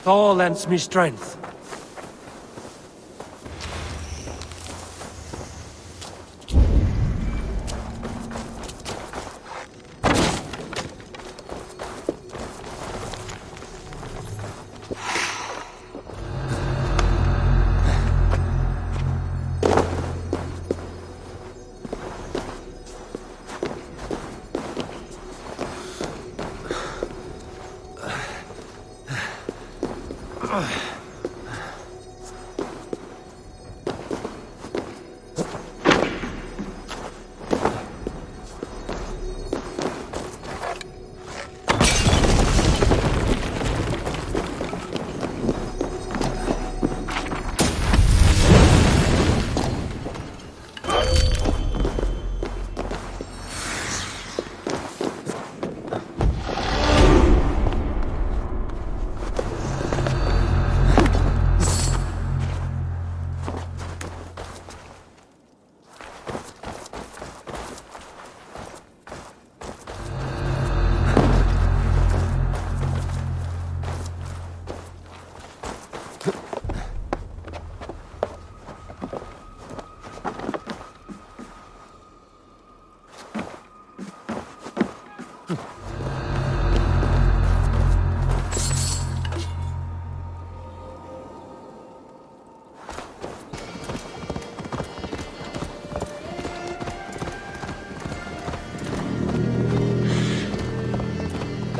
[SPEAKER 1] Thor lends me strength.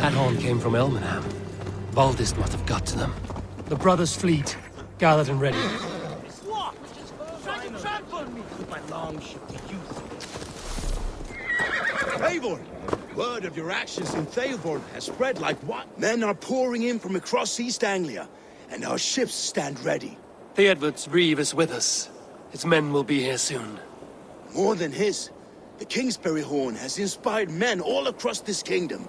[SPEAKER 1] That horn came from Elmenham. Baldist must have got to them. The brothers' fleet, gathered and ready.
[SPEAKER 12] What? Trying to trample me with my longship to youth.
[SPEAKER 14] Eivor! Word of your actions in Thalborn has spread like what? Men are pouring in from across East Anglia, and our ships stand ready.
[SPEAKER 1] Theodward's reeve is with us. His men will be here soon.
[SPEAKER 14] More than his. The Kingsbury Horn has inspired men all across this kingdom.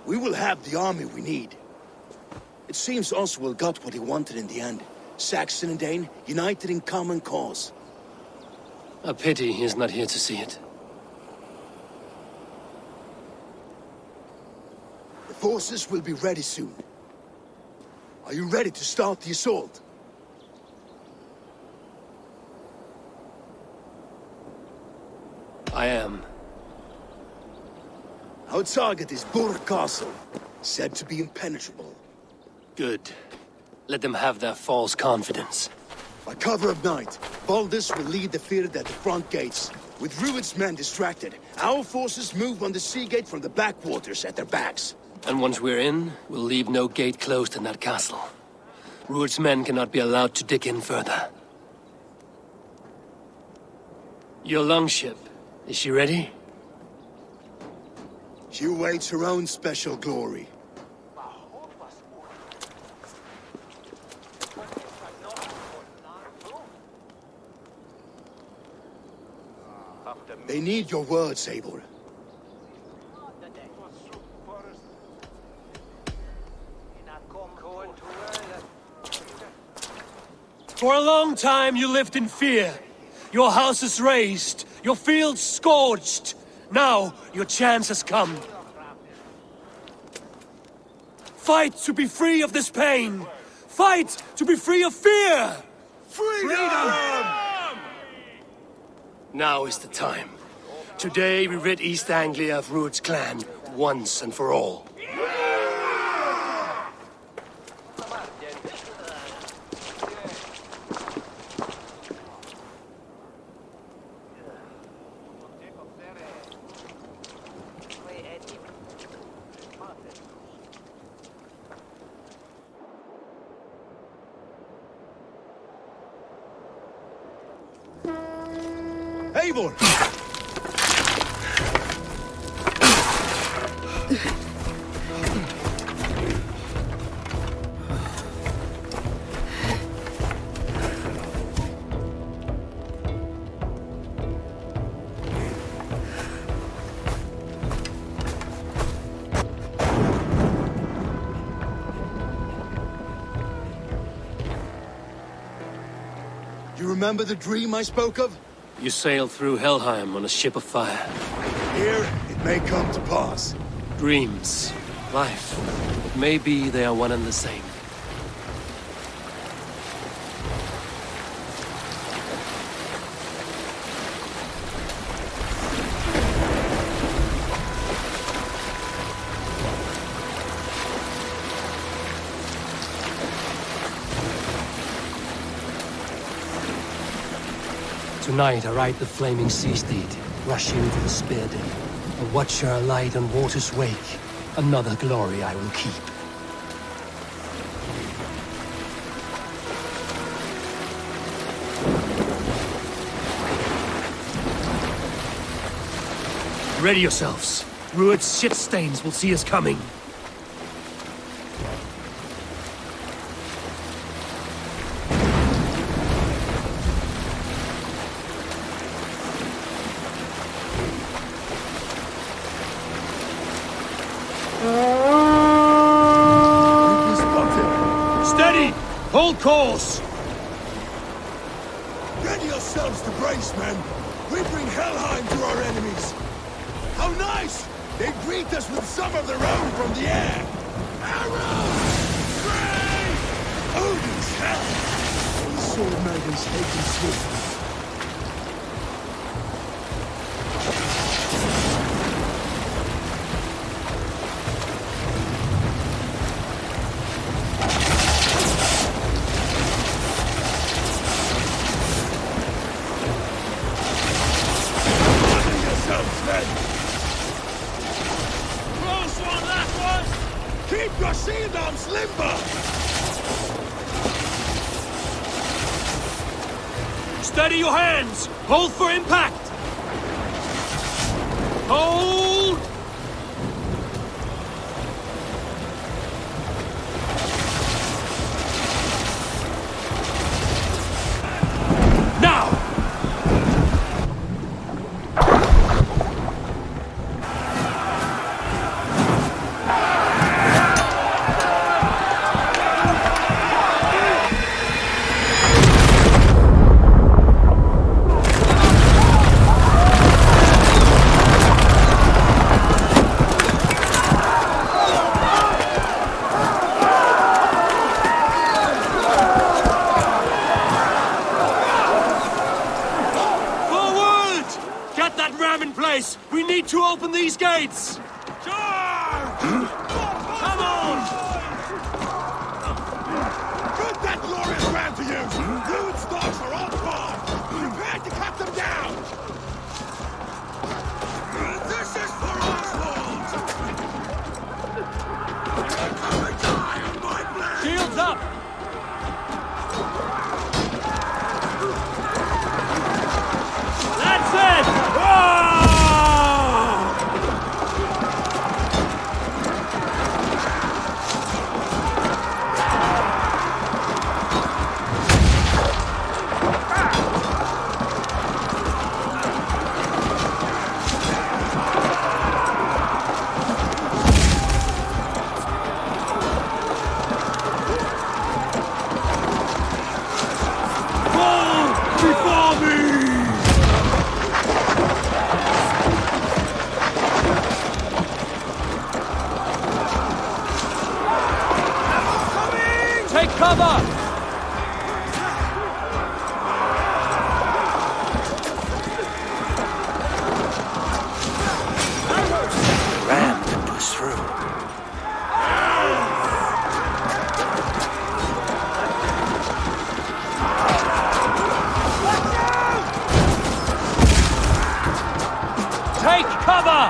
[SPEAKER 14] We will have the army we need. It seems Oswald got what he wanted in the end. Saxon and Dane united in common cause.
[SPEAKER 1] A pity he is not here to see it.
[SPEAKER 14] The forces will be ready soon. Are you ready to start the assault?
[SPEAKER 1] I am.
[SPEAKER 14] Our target is Burg Castle, said to be impenetrable.
[SPEAKER 1] Good. Let them have their false confidence.
[SPEAKER 14] By cover of night, Baldus will lead the field at the front gates. With Rued's men distracted, our forces move on the sea gate from the backwaters at their backs.
[SPEAKER 1] And once we're in, we'll leave no gate closed in that castle. Rued's men cannot be allowed to dig in further. Your longship, is she ready?
[SPEAKER 14] She awaits her own special glory. They need your words, Eivor.
[SPEAKER 1] For a long time you lived in fear. Your houses razed, your fields scorched. Now your chance has come. Fight to be free of this pain. Fight to be free of fear.
[SPEAKER 14] Freedom!
[SPEAKER 1] Now is the time. Today we rid East Anglia of Rued's clan once and for all.
[SPEAKER 14] Eivor! You remember the dream I spoke of?
[SPEAKER 1] You sailed through Helheim on a ship of fire.
[SPEAKER 14] Here, it may come to pass.
[SPEAKER 1] Dreams, life, but maybe they are one and the same. Tonight I ride the flaming sea steed, rush into the spear day, and watch her alight on water's wake. Another glory I will keep. Ready yourselves. Rued's shit stains will see us coming. Steady! Hold course!
[SPEAKER 14] Ready yourselves to brace, men! We bring Helheim to our enemies! How nice! They greet us with some of their own from the air! Arrows! Rain! Odin's hell! The sword maidens taken swiftly. Close one, that one! Keep your shield arms limber!
[SPEAKER 1] Steady your hands! Hold for impact! Hold! Now! We need to open these gates! Charge! Come on!
[SPEAKER 4] Put that glorious ram to use! Rude stocks are all gone! Prepare to cut them down! This is for Oswald! Come and die on my blade!
[SPEAKER 1] Shields up! That's it! Take cover! Ram can push through. Take cover!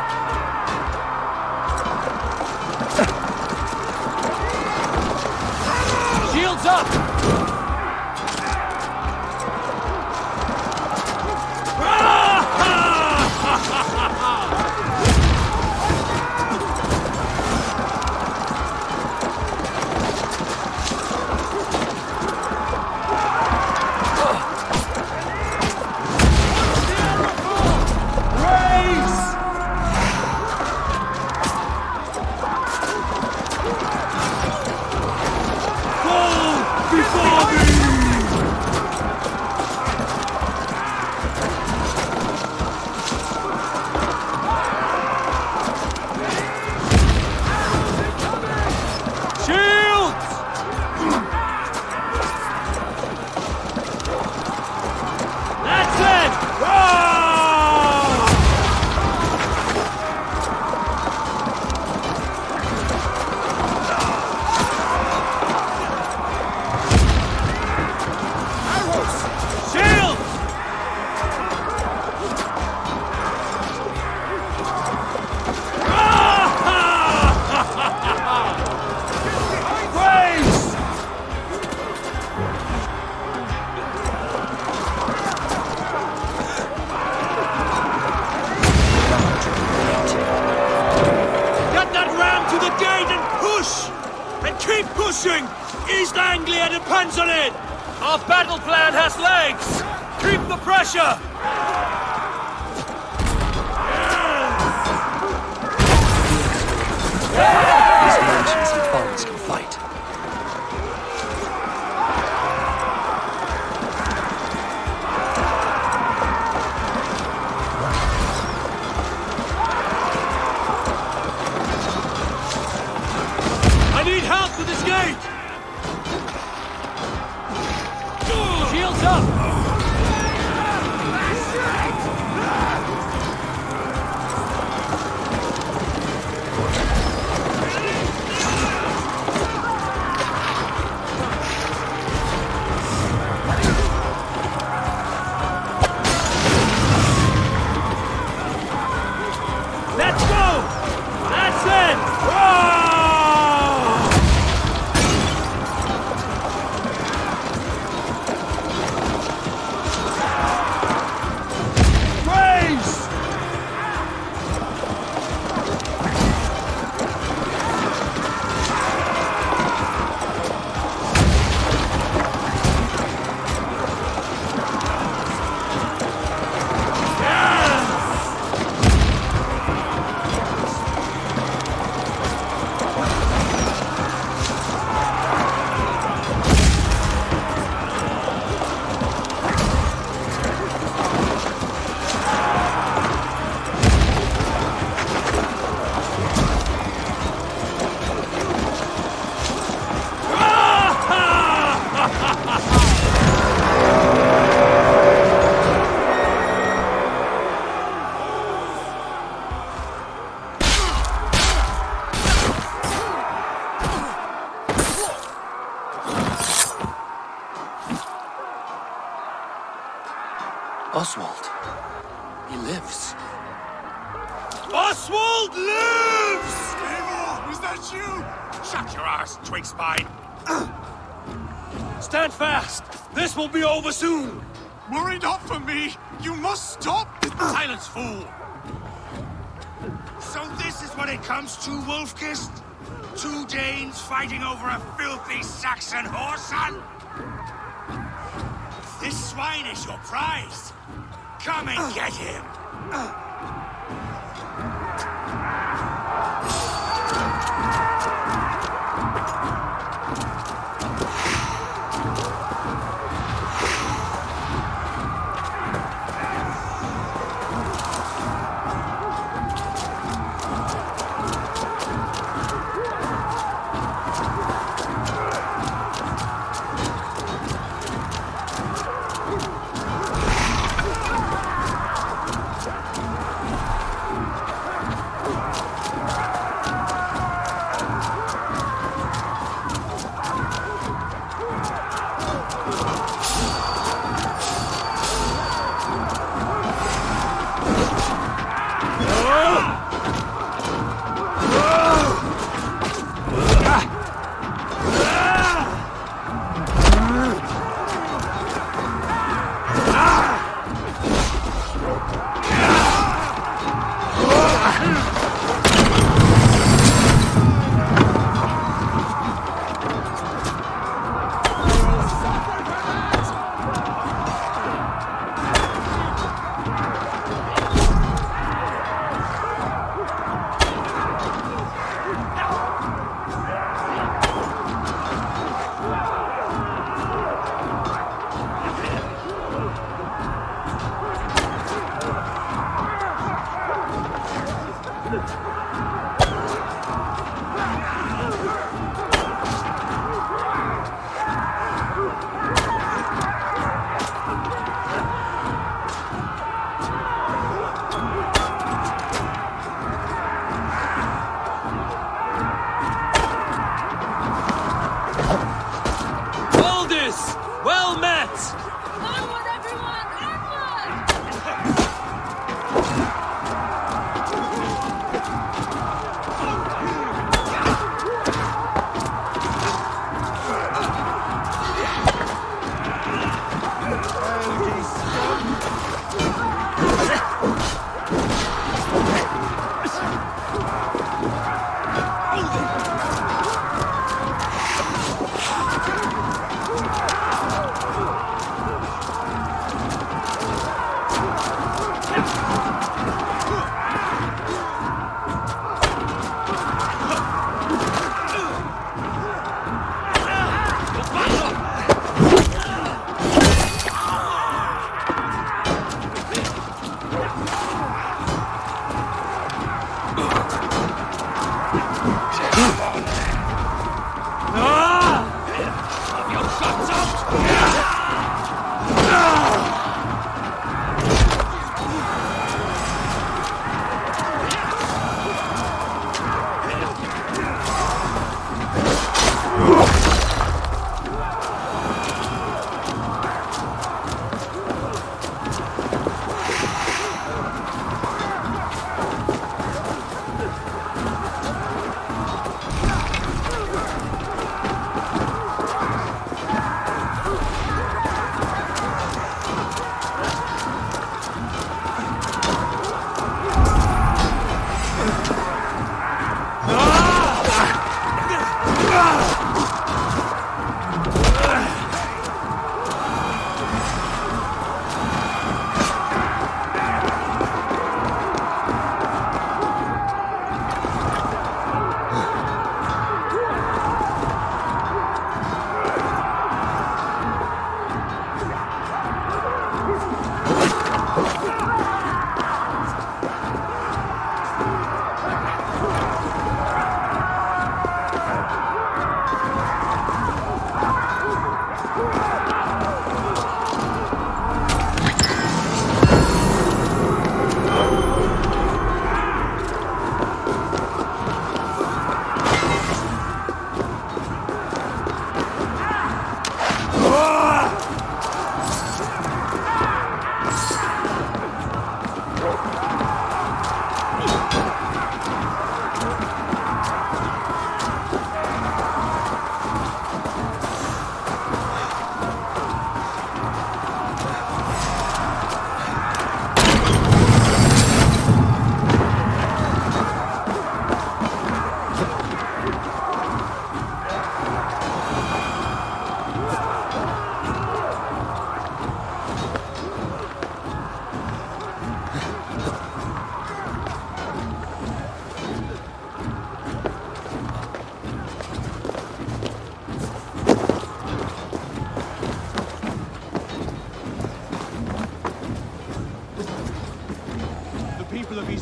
[SPEAKER 1] Shields up! Keep pushing! East Anglia depends on it! Our battle plan has legs! Keep the pressure! These merchants and foreigners can fight. I need help with this gate! Shields up! Let's go! That's it! Oswald. He lives.
[SPEAKER 14] Oswald lives! A.B.O, is that you? Shut your arse, twig spine.
[SPEAKER 1] Stand fast! This will be over soon!
[SPEAKER 14] Worry not for me! You must stop! Silence, fool! So this is what it comes to, Wolfkist? 2 Danes fighting over a filthy Saxon whoreson? This swine is your prize! Come and get him!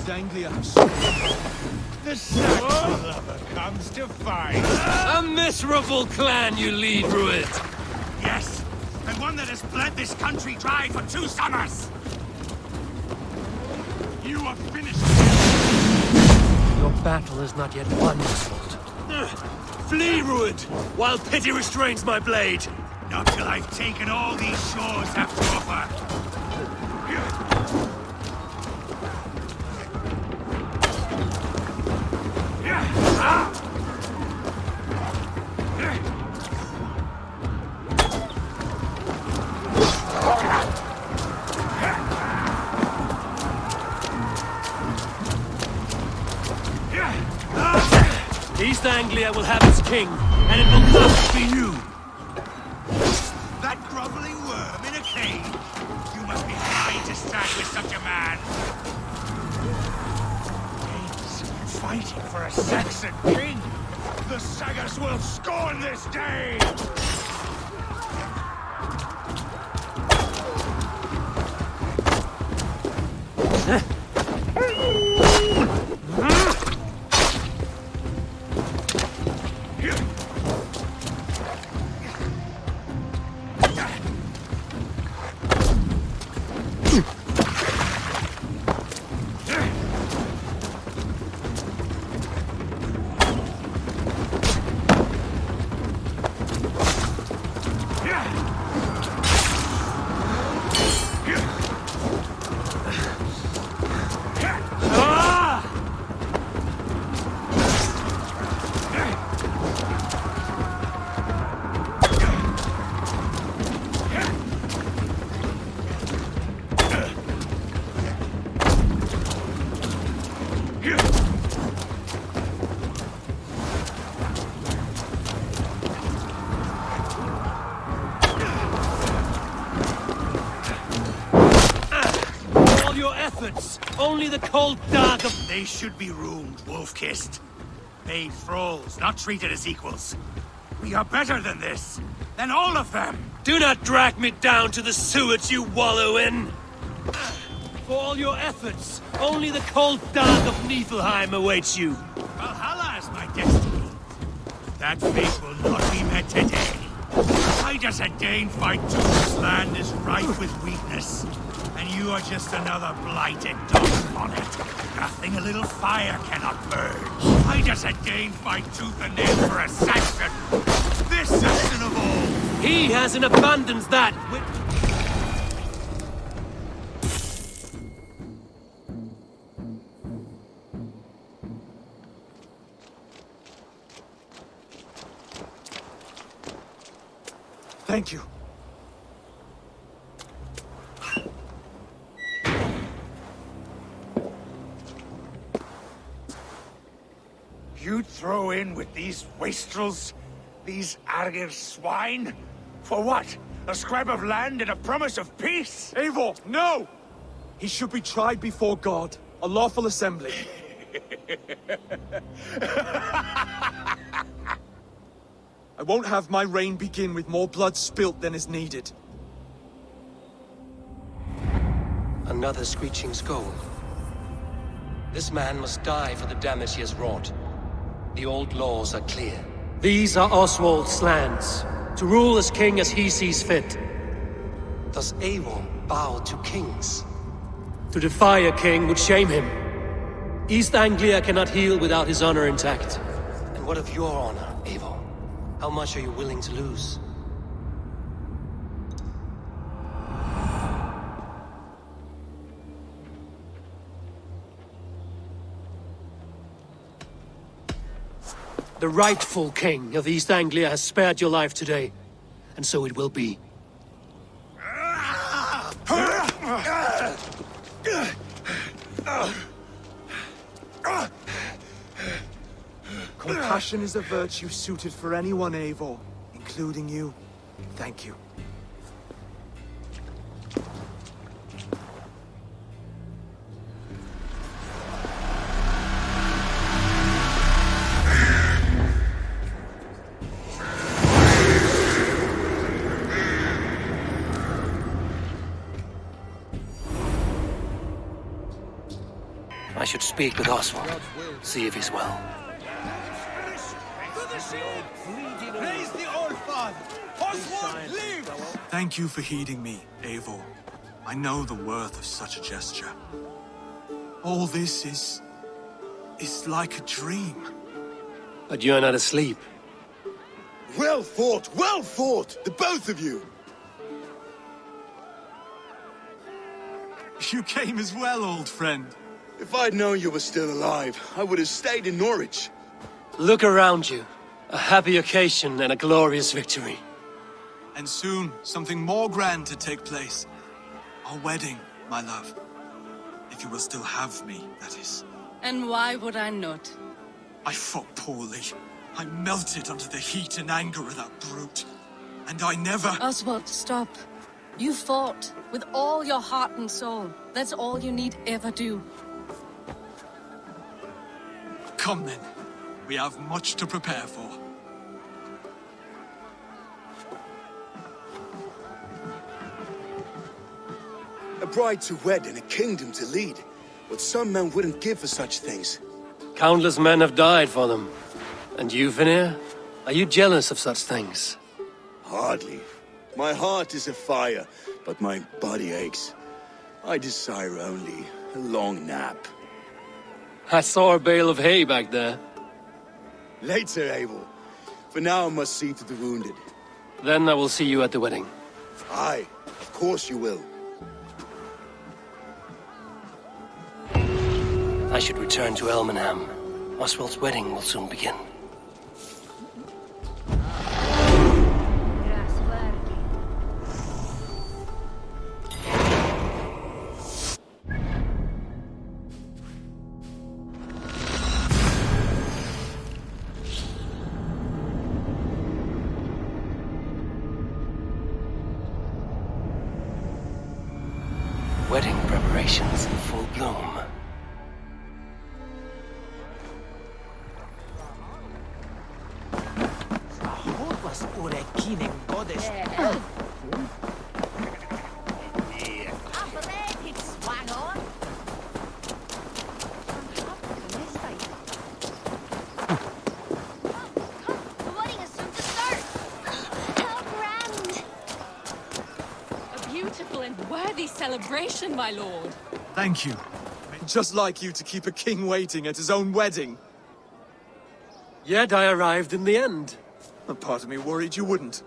[SPEAKER 14] East Anglia have spoken. The Saxon lover comes to fight.
[SPEAKER 1] A miserable clan you lead, Rued.
[SPEAKER 14] Yes, and one that has bled this country dry for 2 summers. You are finished.
[SPEAKER 1] Your battle is not yet won, Oswald. Flee, Rued, while pity restrains my blade.
[SPEAKER 14] Not till I've taken all these shores have to offer.
[SPEAKER 1] East Anglia will have its king, and it will not be you.
[SPEAKER 14] That groveling worm in a cave? You must be high to stand with such a man. Danes fighting for a Saxon king? The Sagas will scorn this day!
[SPEAKER 1] Only the cold dark of...
[SPEAKER 14] They should be ruined, wolf-kissed. Made thralls, not treated as equals. We are better than this. Than all of them.
[SPEAKER 1] Do not drag me down to the sewers you wallow in. For all your efforts, only the cold dark of Niflheim awaits you.
[SPEAKER 14] Valhalla is my destiny. That fate will not be met today. Why does a Dane fight to whose land is rife with weakness? And you are just another blighted dog on it. Nothing a little fire cannot purge. Why does a Dane fight tooth and nail for a Saxon? This Saxon of all!
[SPEAKER 1] He has in abundance that which...
[SPEAKER 13] Thank you.
[SPEAKER 14] You throw in with these wastrels? These Argir swine? For what? A scrap of land and a promise of peace?
[SPEAKER 13] Eivor, no! He should be tried before God. A lawful assembly. I won't have my reign begin with more blood spilt than is needed.
[SPEAKER 1] Another screeching skull. This man must die for the damage he has wrought. The old laws are clear. These are Oswald's lands, to rule as king as he sees fit. Does Eivor bow to kings? To defy a king would shame him. East Anglia cannot heal without his honor intact. And what of your honor, Eivor? How much are you willing to lose? The rightful king of East Anglia has spared your life today, and so it will be.
[SPEAKER 13] Compassion is a virtue suited for anyone, Eivor, including you. Thank you.
[SPEAKER 1] should speak with Oswald. See if he's well.
[SPEAKER 10] Praise the Old Father! Oswald lives!
[SPEAKER 9] Thank you for heeding me, Eivor. I know the worth of such a gesture. All this is like a dream.
[SPEAKER 1] But you're not asleep.
[SPEAKER 4] Well fought, the both of you!
[SPEAKER 9] You came as well, old friend.
[SPEAKER 4] If I'd known you were still alive, I would have stayed in Norwich.
[SPEAKER 1] Look around you. A happy occasion and a glorious victory.
[SPEAKER 9] And soon, something more grand to take place. Our wedding, my love. If you will still have me, that is.
[SPEAKER 5] And why would I not?
[SPEAKER 9] I fought poorly. I melted under the heat and anger of that brute. And I never...
[SPEAKER 5] Oswald, stop. You fought with all your heart and soul. That's all you need ever do.
[SPEAKER 9] Come then. We have much to prepare for.
[SPEAKER 4] A bride to wed and a kingdom to lead. What some men wouldn't give for such things.
[SPEAKER 1] Countless men have died for them. And you, Vanir? Are you jealous of such things?
[SPEAKER 4] Hardly. My heart is afire, but my body aches. I desire only a long nap.
[SPEAKER 1] I saw a bale of hay back there.
[SPEAKER 4] Later, Abel. For now, I must see to the wounded.
[SPEAKER 1] Then I will see you at the wedding.
[SPEAKER 4] Aye, of course you will.
[SPEAKER 1] I should return to Elmenham. Oswald's wedding will soon begin. Wedding preparations in full bloom.
[SPEAKER 5] Celebration, my lord.
[SPEAKER 9] Thank you.
[SPEAKER 13] Just like you to keep a king waiting at his own wedding.
[SPEAKER 1] Yet I arrived in the end.
[SPEAKER 13] A part of me worried you wouldn't.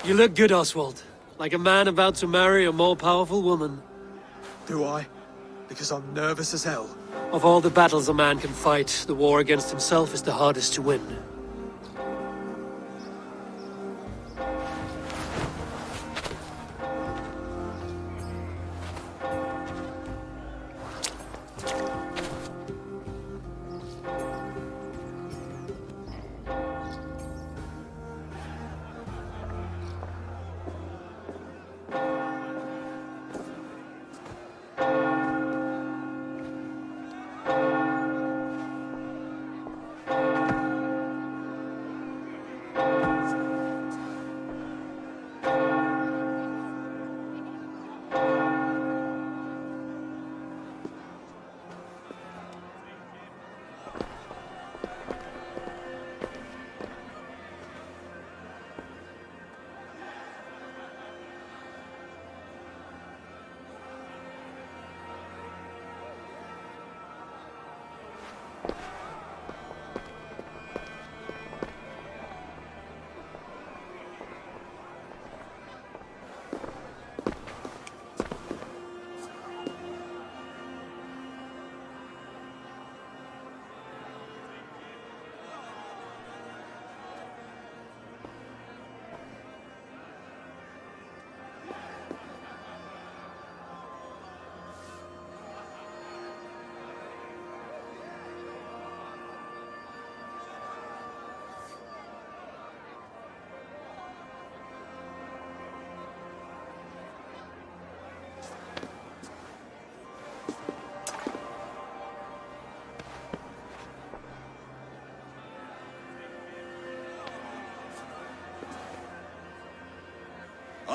[SPEAKER 1] You look good, Oswald. Like a man about to marry a more powerful woman.
[SPEAKER 13] Do I? Because I'm nervous as hell.
[SPEAKER 1] Of all the battles a man can fight, the war against himself is the hardest to win.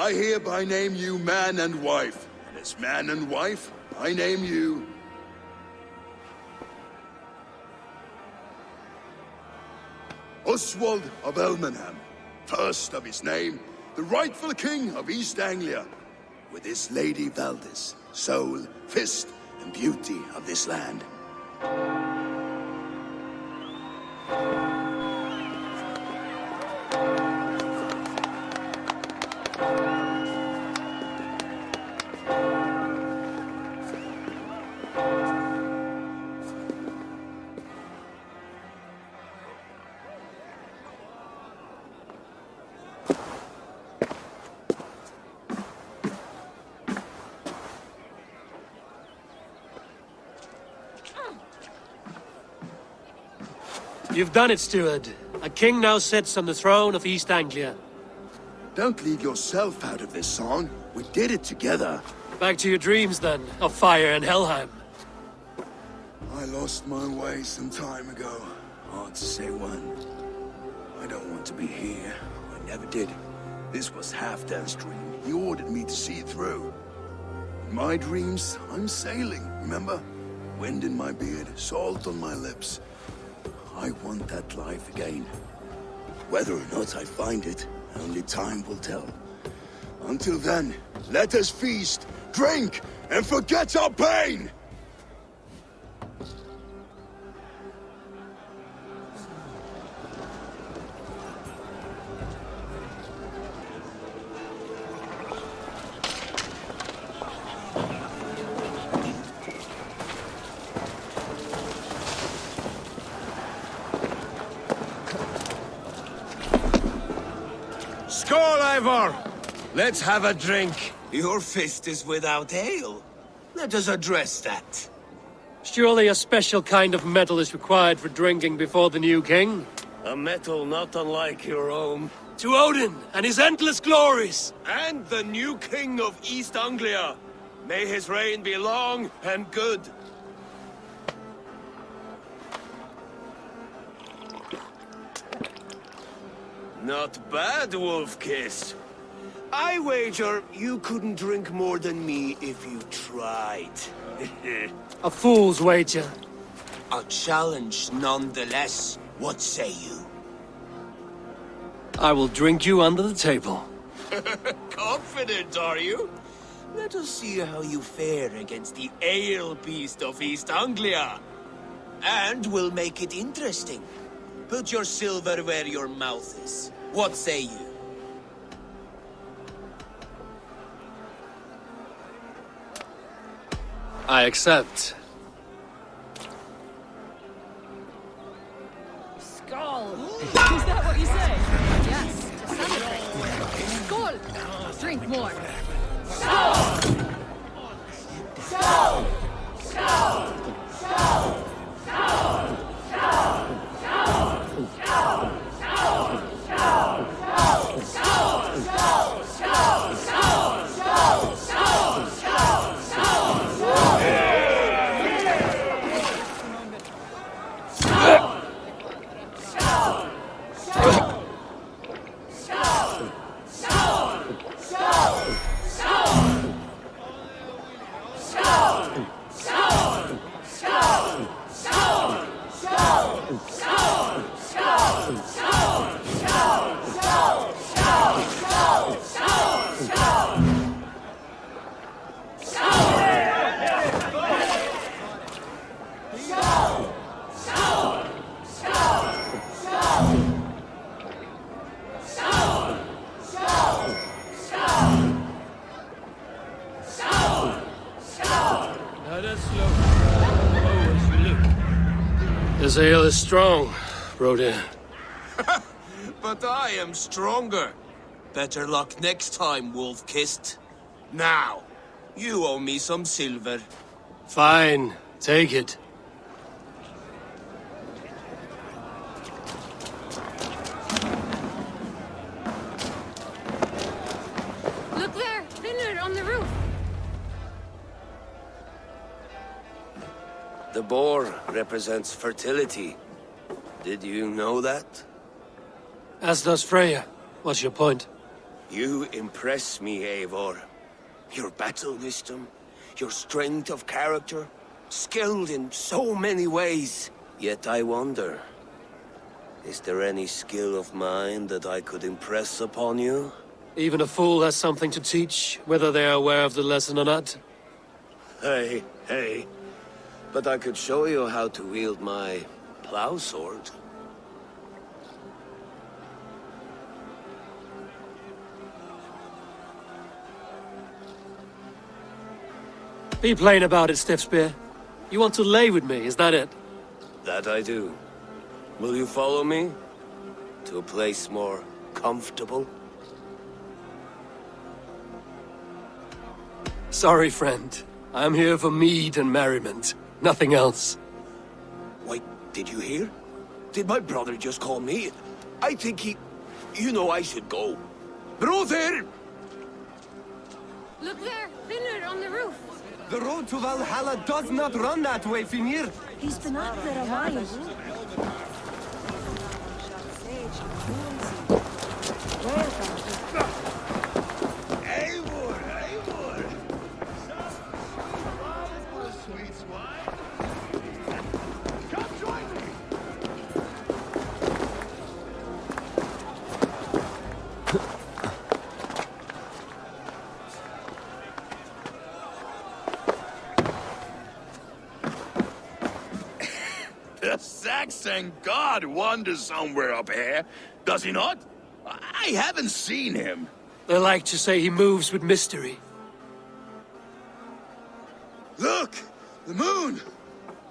[SPEAKER 4] I hereby name you man and wife. And as man and wife, I name you... Oswald of Elmenham, first of his name, the rightful king of East Anglia, with his lady Valdis, soul, fist, and beauty of this land.
[SPEAKER 1] You've done it, steward. A king now sits on the throne of East Anglia.
[SPEAKER 4] Don't leave yourself out of this song. We did it together.
[SPEAKER 1] Back to your dreams, then, of fire and Helheim.
[SPEAKER 4] I lost my way some time ago. Hard to say when. I don't want to be here. I never did. This was Halfdan's dream. He ordered me to see it through. In my dreams, I'm sailing, remember? Wind in my beard, salt on my lips. I want that life again. Whether or not I find it, only time will tell. Until then, let us feast, drink, and forget our pain!
[SPEAKER 11] Skål, Ivor! Let's have a drink. Your fist is without ale. Let us address that.
[SPEAKER 1] Surely a special kind of metal is required for drinking before the new king?
[SPEAKER 11] A metal not unlike your own.
[SPEAKER 1] To Odin and his endless glories!
[SPEAKER 11] And the new king of East Anglia. May his reign be long and good. Not bad, Wolf-Kiss. I wager you couldn't drink more than me if you tried.
[SPEAKER 1] A fool's wager.
[SPEAKER 11] A challenge nonetheless. What say you?
[SPEAKER 1] I will drink you under the table.
[SPEAKER 11] Confident, are you? Let us see how you fare against the ale beast of East Anglia. And we'll make it interesting. Put your silver where your mouth is. What say you?
[SPEAKER 1] I accept.
[SPEAKER 5] Skull! Is that what you say? Yes, to celebrate. Skull! Drink more. Skull! Skull! Skull! Skull! Skull!
[SPEAKER 1] This ale is strong, Broder.
[SPEAKER 11] But I am stronger. Better luck next time, Wolf-Kissed. Now, you owe me some silver.
[SPEAKER 1] Fine, take it.
[SPEAKER 15] Look there! Thinner on the roof!
[SPEAKER 11] The boar represents fertility. Did you know that?
[SPEAKER 1] As does Freya. What's your point?
[SPEAKER 11] You impress me, Eivor. Your battle wisdom, your strength of character, skilled in so many ways. Yet I wonder, is there any skill of mine that I could impress upon you?
[SPEAKER 1] Even a fool has something to teach, whether they are aware of the lesson or not.
[SPEAKER 11] Hey, but I could show you how to wield my plow sword.
[SPEAKER 1] Be plain about it, Stiffspear. You want to lay with me, is that it?
[SPEAKER 11] That I do. Will you follow me? To a place more comfortable?
[SPEAKER 1] Sorry, friend. I'm here for mead and merriment. Nothing else.
[SPEAKER 11] Wait, did you hear? Did my brother just call me? I think he... You know I should go. Brother!
[SPEAKER 15] Look there, Finner on the roof.
[SPEAKER 7] The road to Valhalla does not run that way, Finir.
[SPEAKER 16] He's been up there a while.
[SPEAKER 4] Eivor! Sweet swine! Come join me! The Saxon god wanders somewhere up here, does he not? I haven't seen him.
[SPEAKER 1] They like to say he moves with mystery.
[SPEAKER 4] Look! The moon!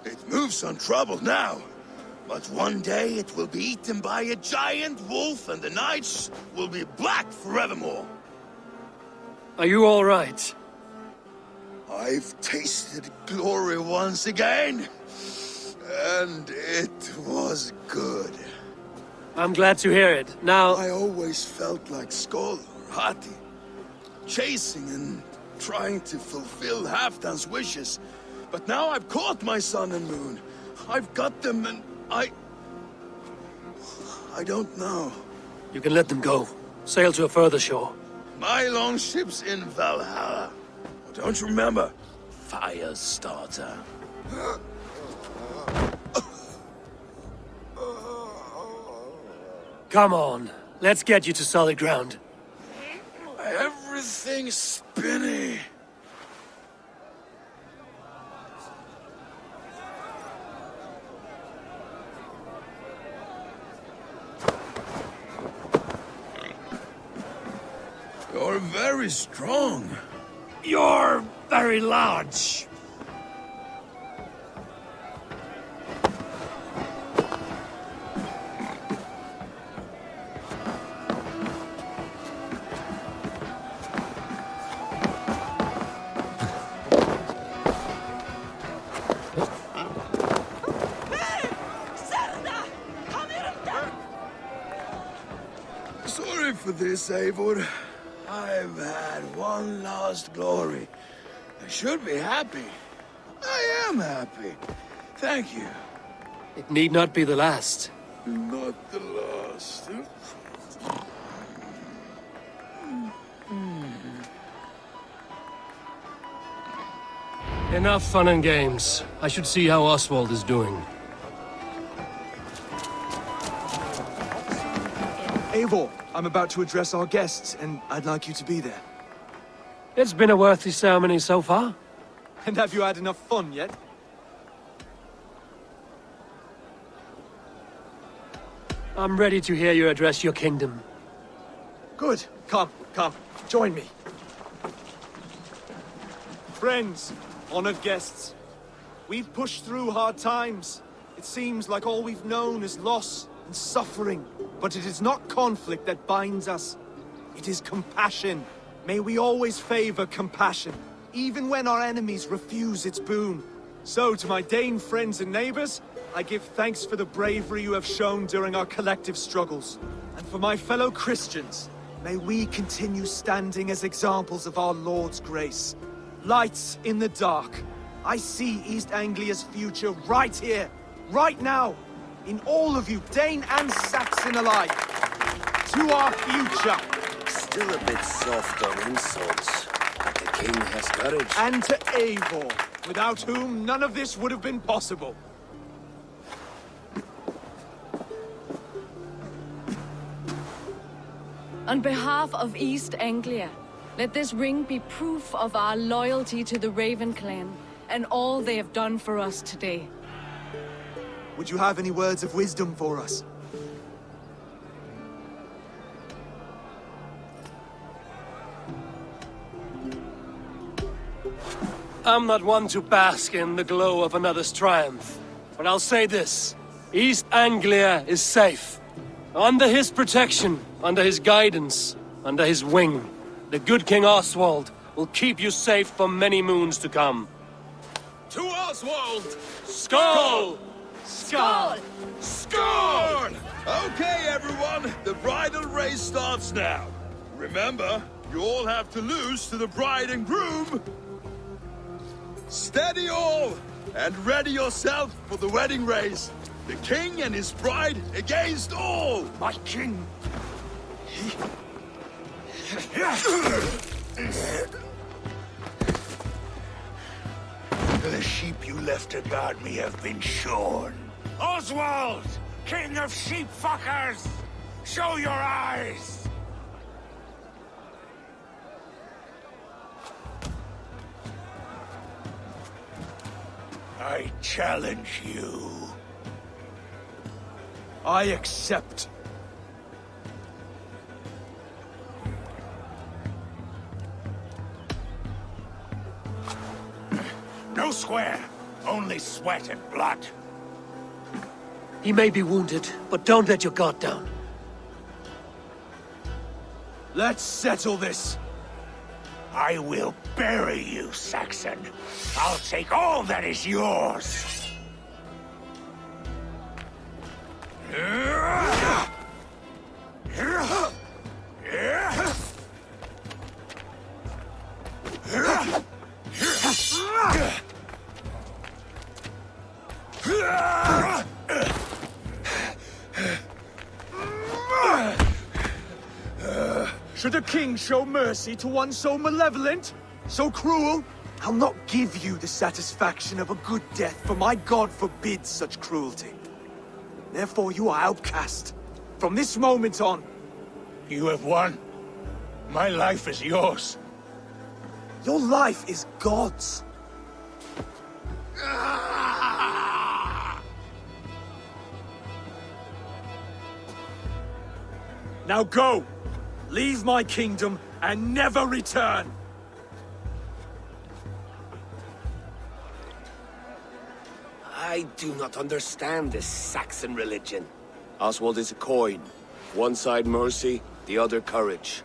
[SPEAKER 4] It moves untroubled now. But one day it will be eaten by a giant wolf and the nights will be black forevermore.
[SPEAKER 1] Are you all right?
[SPEAKER 4] I've tasted glory once again. And it was good.
[SPEAKER 1] I'm glad to hear it. Now...
[SPEAKER 4] I always felt like Skoll or Hati. Chasing and trying to fulfill Halfdan's wishes. But now I've caught my sun and moon. I've got them and I don't know.
[SPEAKER 1] You can let them go. Sail to a further shore.
[SPEAKER 4] My longship's in Valhalla. Don't you remember? Firestarter.
[SPEAKER 1] Come on. Let's get you to solid ground.
[SPEAKER 4] Everything's spinny. You're very strong.
[SPEAKER 1] You're very large.
[SPEAKER 4] Sorry for this, Eivor. I've had one last glory. I should be happy. I am happy. Thank you.
[SPEAKER 1] It need not be the last.
[SPEAKER 4] Not the last.
[SPEAKER 1] Enough fun and games. I should see how Oswald is doing.
[SPEAKER 13] Eivor, I'm about to address our guests, and I'd like you to be there.
[SPEAKER 1] It's been a worthy ceremony so far.
[SPEAKER 13] And have you had enough fun yet?
[SPEAKER 1] I'm ready to hear you address your kingdom.
[SPEAKER 13] Good. Come, join me. Friends, honored guests, we've pushed through hard times. It seems like all we've known is loss and suffering. But it is not conflict that binds us. It is compassion. May we always favor compassion, even when our enemies refuse its boon. So, to my Dane friends and neighbors, I give thanks for the bravery you have shown during our collective struggles. And for my fellow Christians, may we continue standing as examples of our Lord's grace. Lights in the dark. I see East Anglia's future right here, right now. In all of you, Dane and Saxon alike. To our future.
[SPEAKER 11] Still a bit soft on insults. But the king has courage.
[SPEAKER 13] And to A.B.O, without whom none of this would have been possible.
[SPEAKER 5] On behalf of East Anglia, let this ring be proof of our loyalty to the Raven clan and all they have done for us today.
[SPEAKER 13] Would you have any words of wisdom for us?
[SPEAKER 1] I'm not one to bask in the glow of another's triumph, but I'll say this. East Anglia is safe. Under his protection, under his guidance, under his wing, the good King Oswald will keep you safe for many moons to come.
[SPEAKER 11] To Oswald!
[SPEAKER 1] Skull!
[SPEAKER 11] Skull! Skull! Okay, everyone, the bridal race starts now. Remember, you all have to lose to the bride and groom. Steady all, and ready yourself for the wedding race. The king and his bride against all!
[SPEAKER 14] My king! The sheep you left to guard me have been shorn. Oswald! King of sheep fuckers! Show your eyes! I challenge you.
[SPEAKER 13] I accept.
[SPEAKER 14] No square, only sweat and blood.
[SPEAKER 1] He may be wounded, but don't let your guard down.
[SPEAKER 13] Let's settle this.
[SPEAKER 14] I will bury you, Saxon. I'll take all that is yours.
[SPEAKER 13] Should a king show mercy to one so malevolent? So cruel? I'll not give you the satisfaction of a good death, for my god forbids such cruelty. Therefore you are outcast. From this moment on.
[SPEAKER 14] You have won. My life is yours.
[SPEAKER 13] Your life is God's. Now go! Leave my kingdom and never return!
[SPEAKER 11] I do not understand this Saxon religion. Oswald is a coin. One side mercy, the other courage.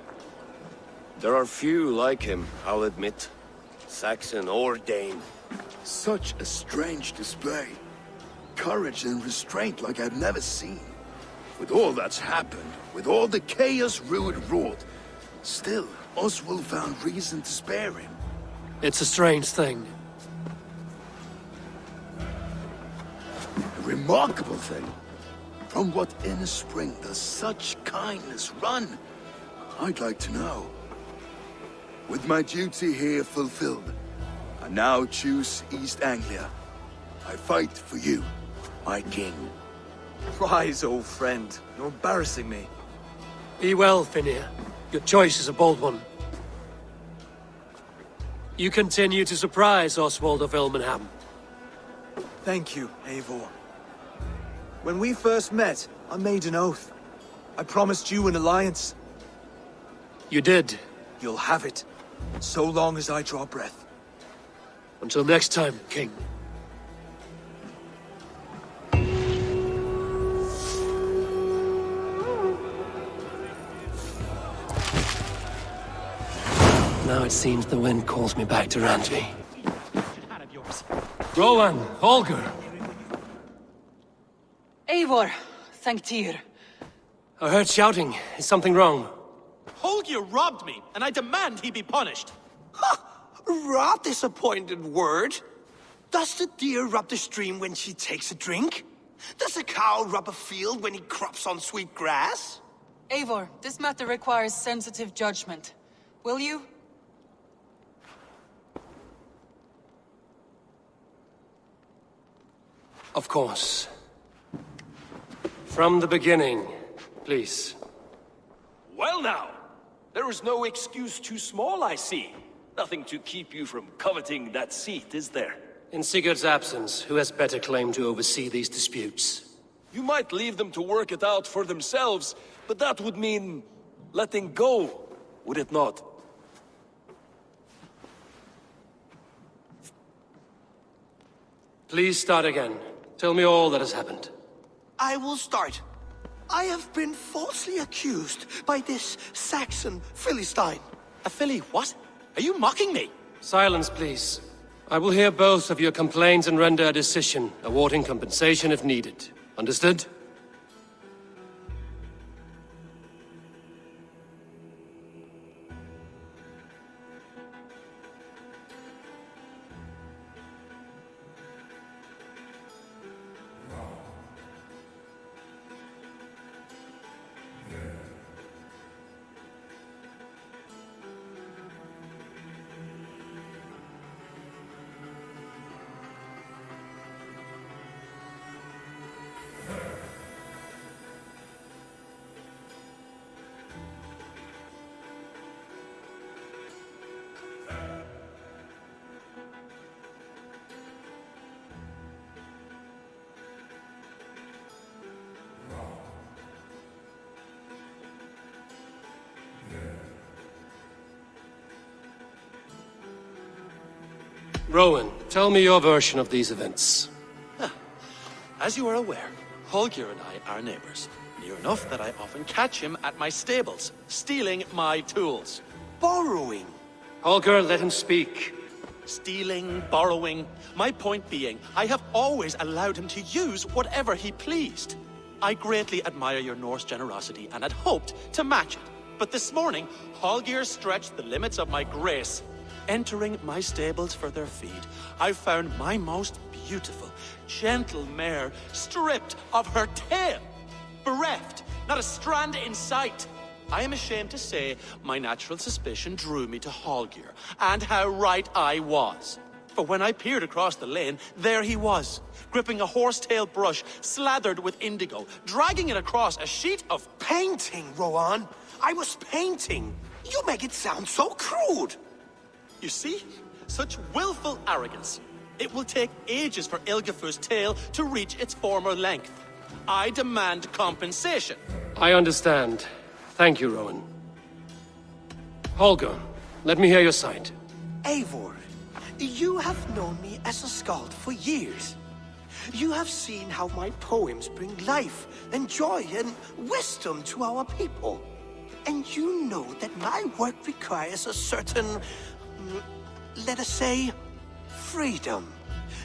[SPEAKER 11] There are few like him, I'll admit. Saxon or Dane.
[SPEAKER 4] Such a strange display. Courage and restraint like I've never seen. With all that's happened, with all the chaos Rued wrought, still, Oswald found reason to spare him.
[SPEAKER 1] It's a strange thing.
[SPEAKER 4] A remarkable thing. From what inner spring does such kindness run? I'd like to know. With my duty here fulfilled, I now choose East Anglia. I fight for you, my king.
[SPEAKER 13] Rise, old friend. You're embarrassing me.
[SPEAKER 1] Be well, Finnir. Your choice is a bold one. You continue to surprise Oswald of Ilmenham.
[SPEAKER 3] Thank you, Eivor. When we first met, I made an oath. I promised you an alliance.
[SPEAKER 1] You did.
[SPEAKER 3] You'll have it, so long as I draw breath.
[SPEAKER 1] Until next time, King. Now it seems the wind calls me back to Randvi. Rowan, Holger.
[SPEAKER 2] Eivor, thank Tyr.
[SPEAKER 1] I heard shouting. Is something wrong?
[SPEAKER 12] Holger robbed me, and I demand he be punished. Rot disappointed word. Does the deer rub the stream when she takes a drink? Does a cow rub a field when he crops on sweet grass?
[SPEAKER 2] Eivor, this matter requires sensitive judgment. Will you?
[SPEAKER 1] Of course. From the beginning, please.
[SPEAKER 10] Well now, there is no excuse too small, I see. Nothing to keep you from coveting that seat, is there?
[SPEAKER 1] In Sigurd's absence, who has better claim to oversee these disputes?
[SPEAKER 10] You might leave them to work it out for themselves, but that would mean letting go, would it not?
[SPEAKER 1] Please start again. Tell me all that has happened.
[SPEAKER 12] I will start. I have been falsely accused by this Saxon Philistine.
[SPEAKER 17] A Philly what? Are you mocking me?
[SPEAKER 1] Silence, please. I will hear both of your complaints and render a decision, awarding compensation if needed. Understood? Rowan, tell me your version of these events.
[SPEAKER 17] As you are aware, Holger and I are neighbors. Near enough that I often catch him at my stables, stealing my tools.
[SPEAKER 12] Borrowing.
[SPEAKER 1] Holger, let him speak.
[SPEAKER 17] Stealing, borrowing. My point being, I have always allowed him to use whatever he pleased. I greatly admire your Norse generosity and had hoped to match it. But this morning, Holger stretched the limits of my grace. Entering my stables for their feed, I found my most beautiful, gentle mare stripped of her tail. Bereft, not a strand in sight. I am ashamed to say my natural suspicion drew me to Holger, and how right I was. For when I peered across the lane, there he was, gripping a horsetail brush slathered with indigo, dragging it across a sheet of
[SPEAKER 12] painting, Rowan. I was painting. You make it sound so crude.
[SPEAKER 17] You see? Such willful arrogance. It will take ages for Ilgafur's tail to reach its former length. I demand compensation.
[SPEAKER 1] I understand. Thank you, Rowan. Holger, let me hear your side.
[SPEAKER 12] Eivor, you have known me as a skald for years. You have seen how my poems bring life and joy and wisdom to our people. And you know that my work requires a certain, let us say, freedom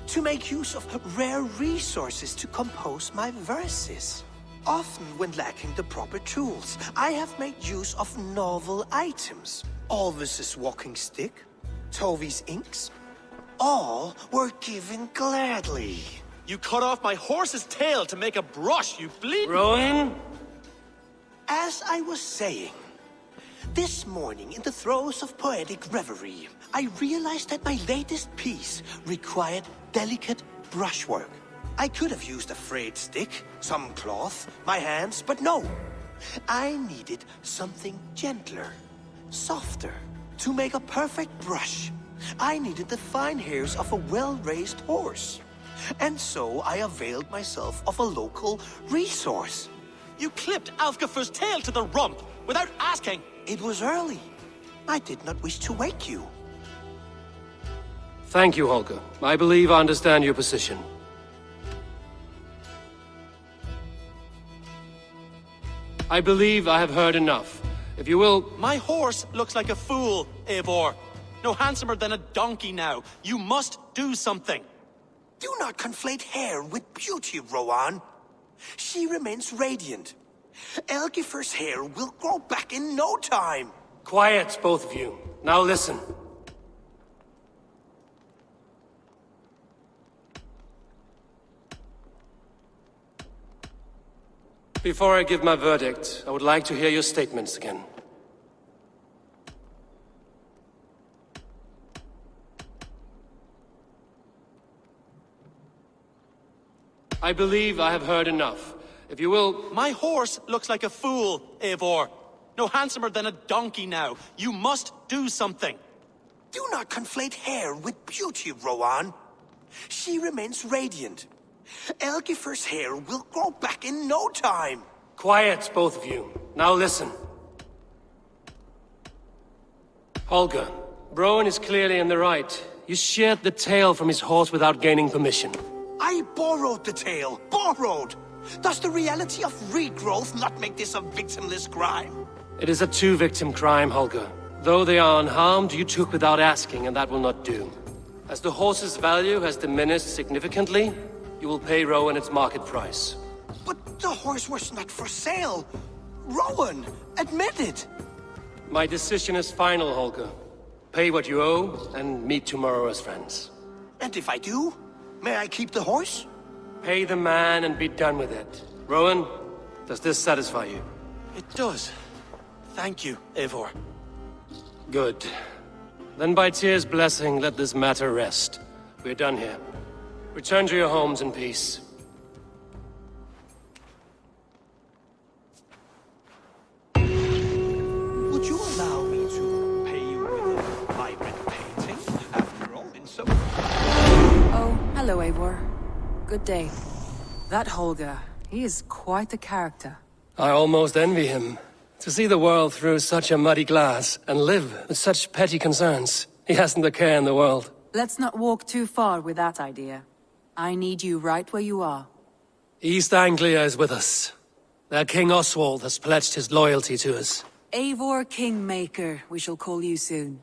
[SPEAKER 12] to make use of rare resources to compose my verses. Often when lacking the proper tools, I have made use of novel items. Alvis's walking stick, Tovi's inks, all were given gladly.
[SPEAKER 17] You cut off my horse's tail to make a brush, you bleed—
[SPEAKER 1] Rowan?
[SPEAKER 12] As I was saying, this morning in the throes of poetic reverie, I realized that my latest piece required delicate brushwork. I could have used a frayed stick, some cloth, my hands, but no. I needed something gentler, softer. To make a perfect brush, I needed the fine hairs of a well-raised horse. And so I availed myself of a local resource.
[SPEAKER 17] You clipped Alfgafur's tail to the rump without asking.
[SPEAKER 12] It was early. I did not wish to wake you.
[SPEAKER 1] Thank you, Holger. I believe I understand your position. I believe I have heard enough. If you will—
[SPEAKER 17] My horse looks like a fool, Eivor. No handsomer than a donkey now. You must do something.
[SPEAKER 12] Do not conflate hair with beauty, Rowan. She remains radiant. Elgifur's hair will grow back in no time.
[SPEAKER 1] Quiet, both of you. Now listen. Before I give my verdict, I would like to hear your statements again. I believe I have heard enough. If you will...
[SPEAKER 17] My horse looks like a fool, Eivor. No handsomer than a donkey now. You must do something.
[SPEAKER 12] Do not conflate hair with beauty, Rowan. She remains radiant. Elgifer's hair will grow back in no time.
[SPEAKER 1] Quiet, both of you. Now listen. Holger, Rowan is clearly in the right. You sheared the tail from his horse without gaining permission.
[SPEAKER 12] I borrowed the tail. Borrowed! Does the reality of regrowth not make this a victimless crime?
[SPEAKER 1] It is a two-victim crime, Holger. Though they are unharmed, you took without asking, and that will not do. As the horse's value has diminished significantly, you will pay Rowan its market price.
[SPEAKER 12] But the horse was not for sale. Rowan, admit it.
[SPEAKER 1] My decision is final, Holger. Pay what you owe, and meet tomorrow as friends.
[SPEAKER 12] And if I do, may I keep the horse?
[SPEAKER 1] Pay the man and be done with it. Rowan, does this satisfy you?
[SPEAKER 17] It does. Thank you, Eivor.
[SPEAKER 1] Good. Then by Tyr's blessing, let this matter rest. We're done here. Return to your homes in peace.
[SPEAKER 12] Would you allow me to pay you with a vibrant painting? After all, in so...
[SPEAKER 2] Oh, hello, Eivor. Good day. That Holger, he is quite a character.
[SPEAKER 1] I almost envy him. To see the world through such a muddy glass, and live with such petty concerns. He hasn't a care in the world.
[SPEAKER 2] Let's not walk too far with that idea. I need you right where you are.
[SPEAKER 1] East Anglia is with us. Their King Oswald has pledged his loyalty to us.
[SPEAKER 2] Eivor Kingmaker, we shall call you soon.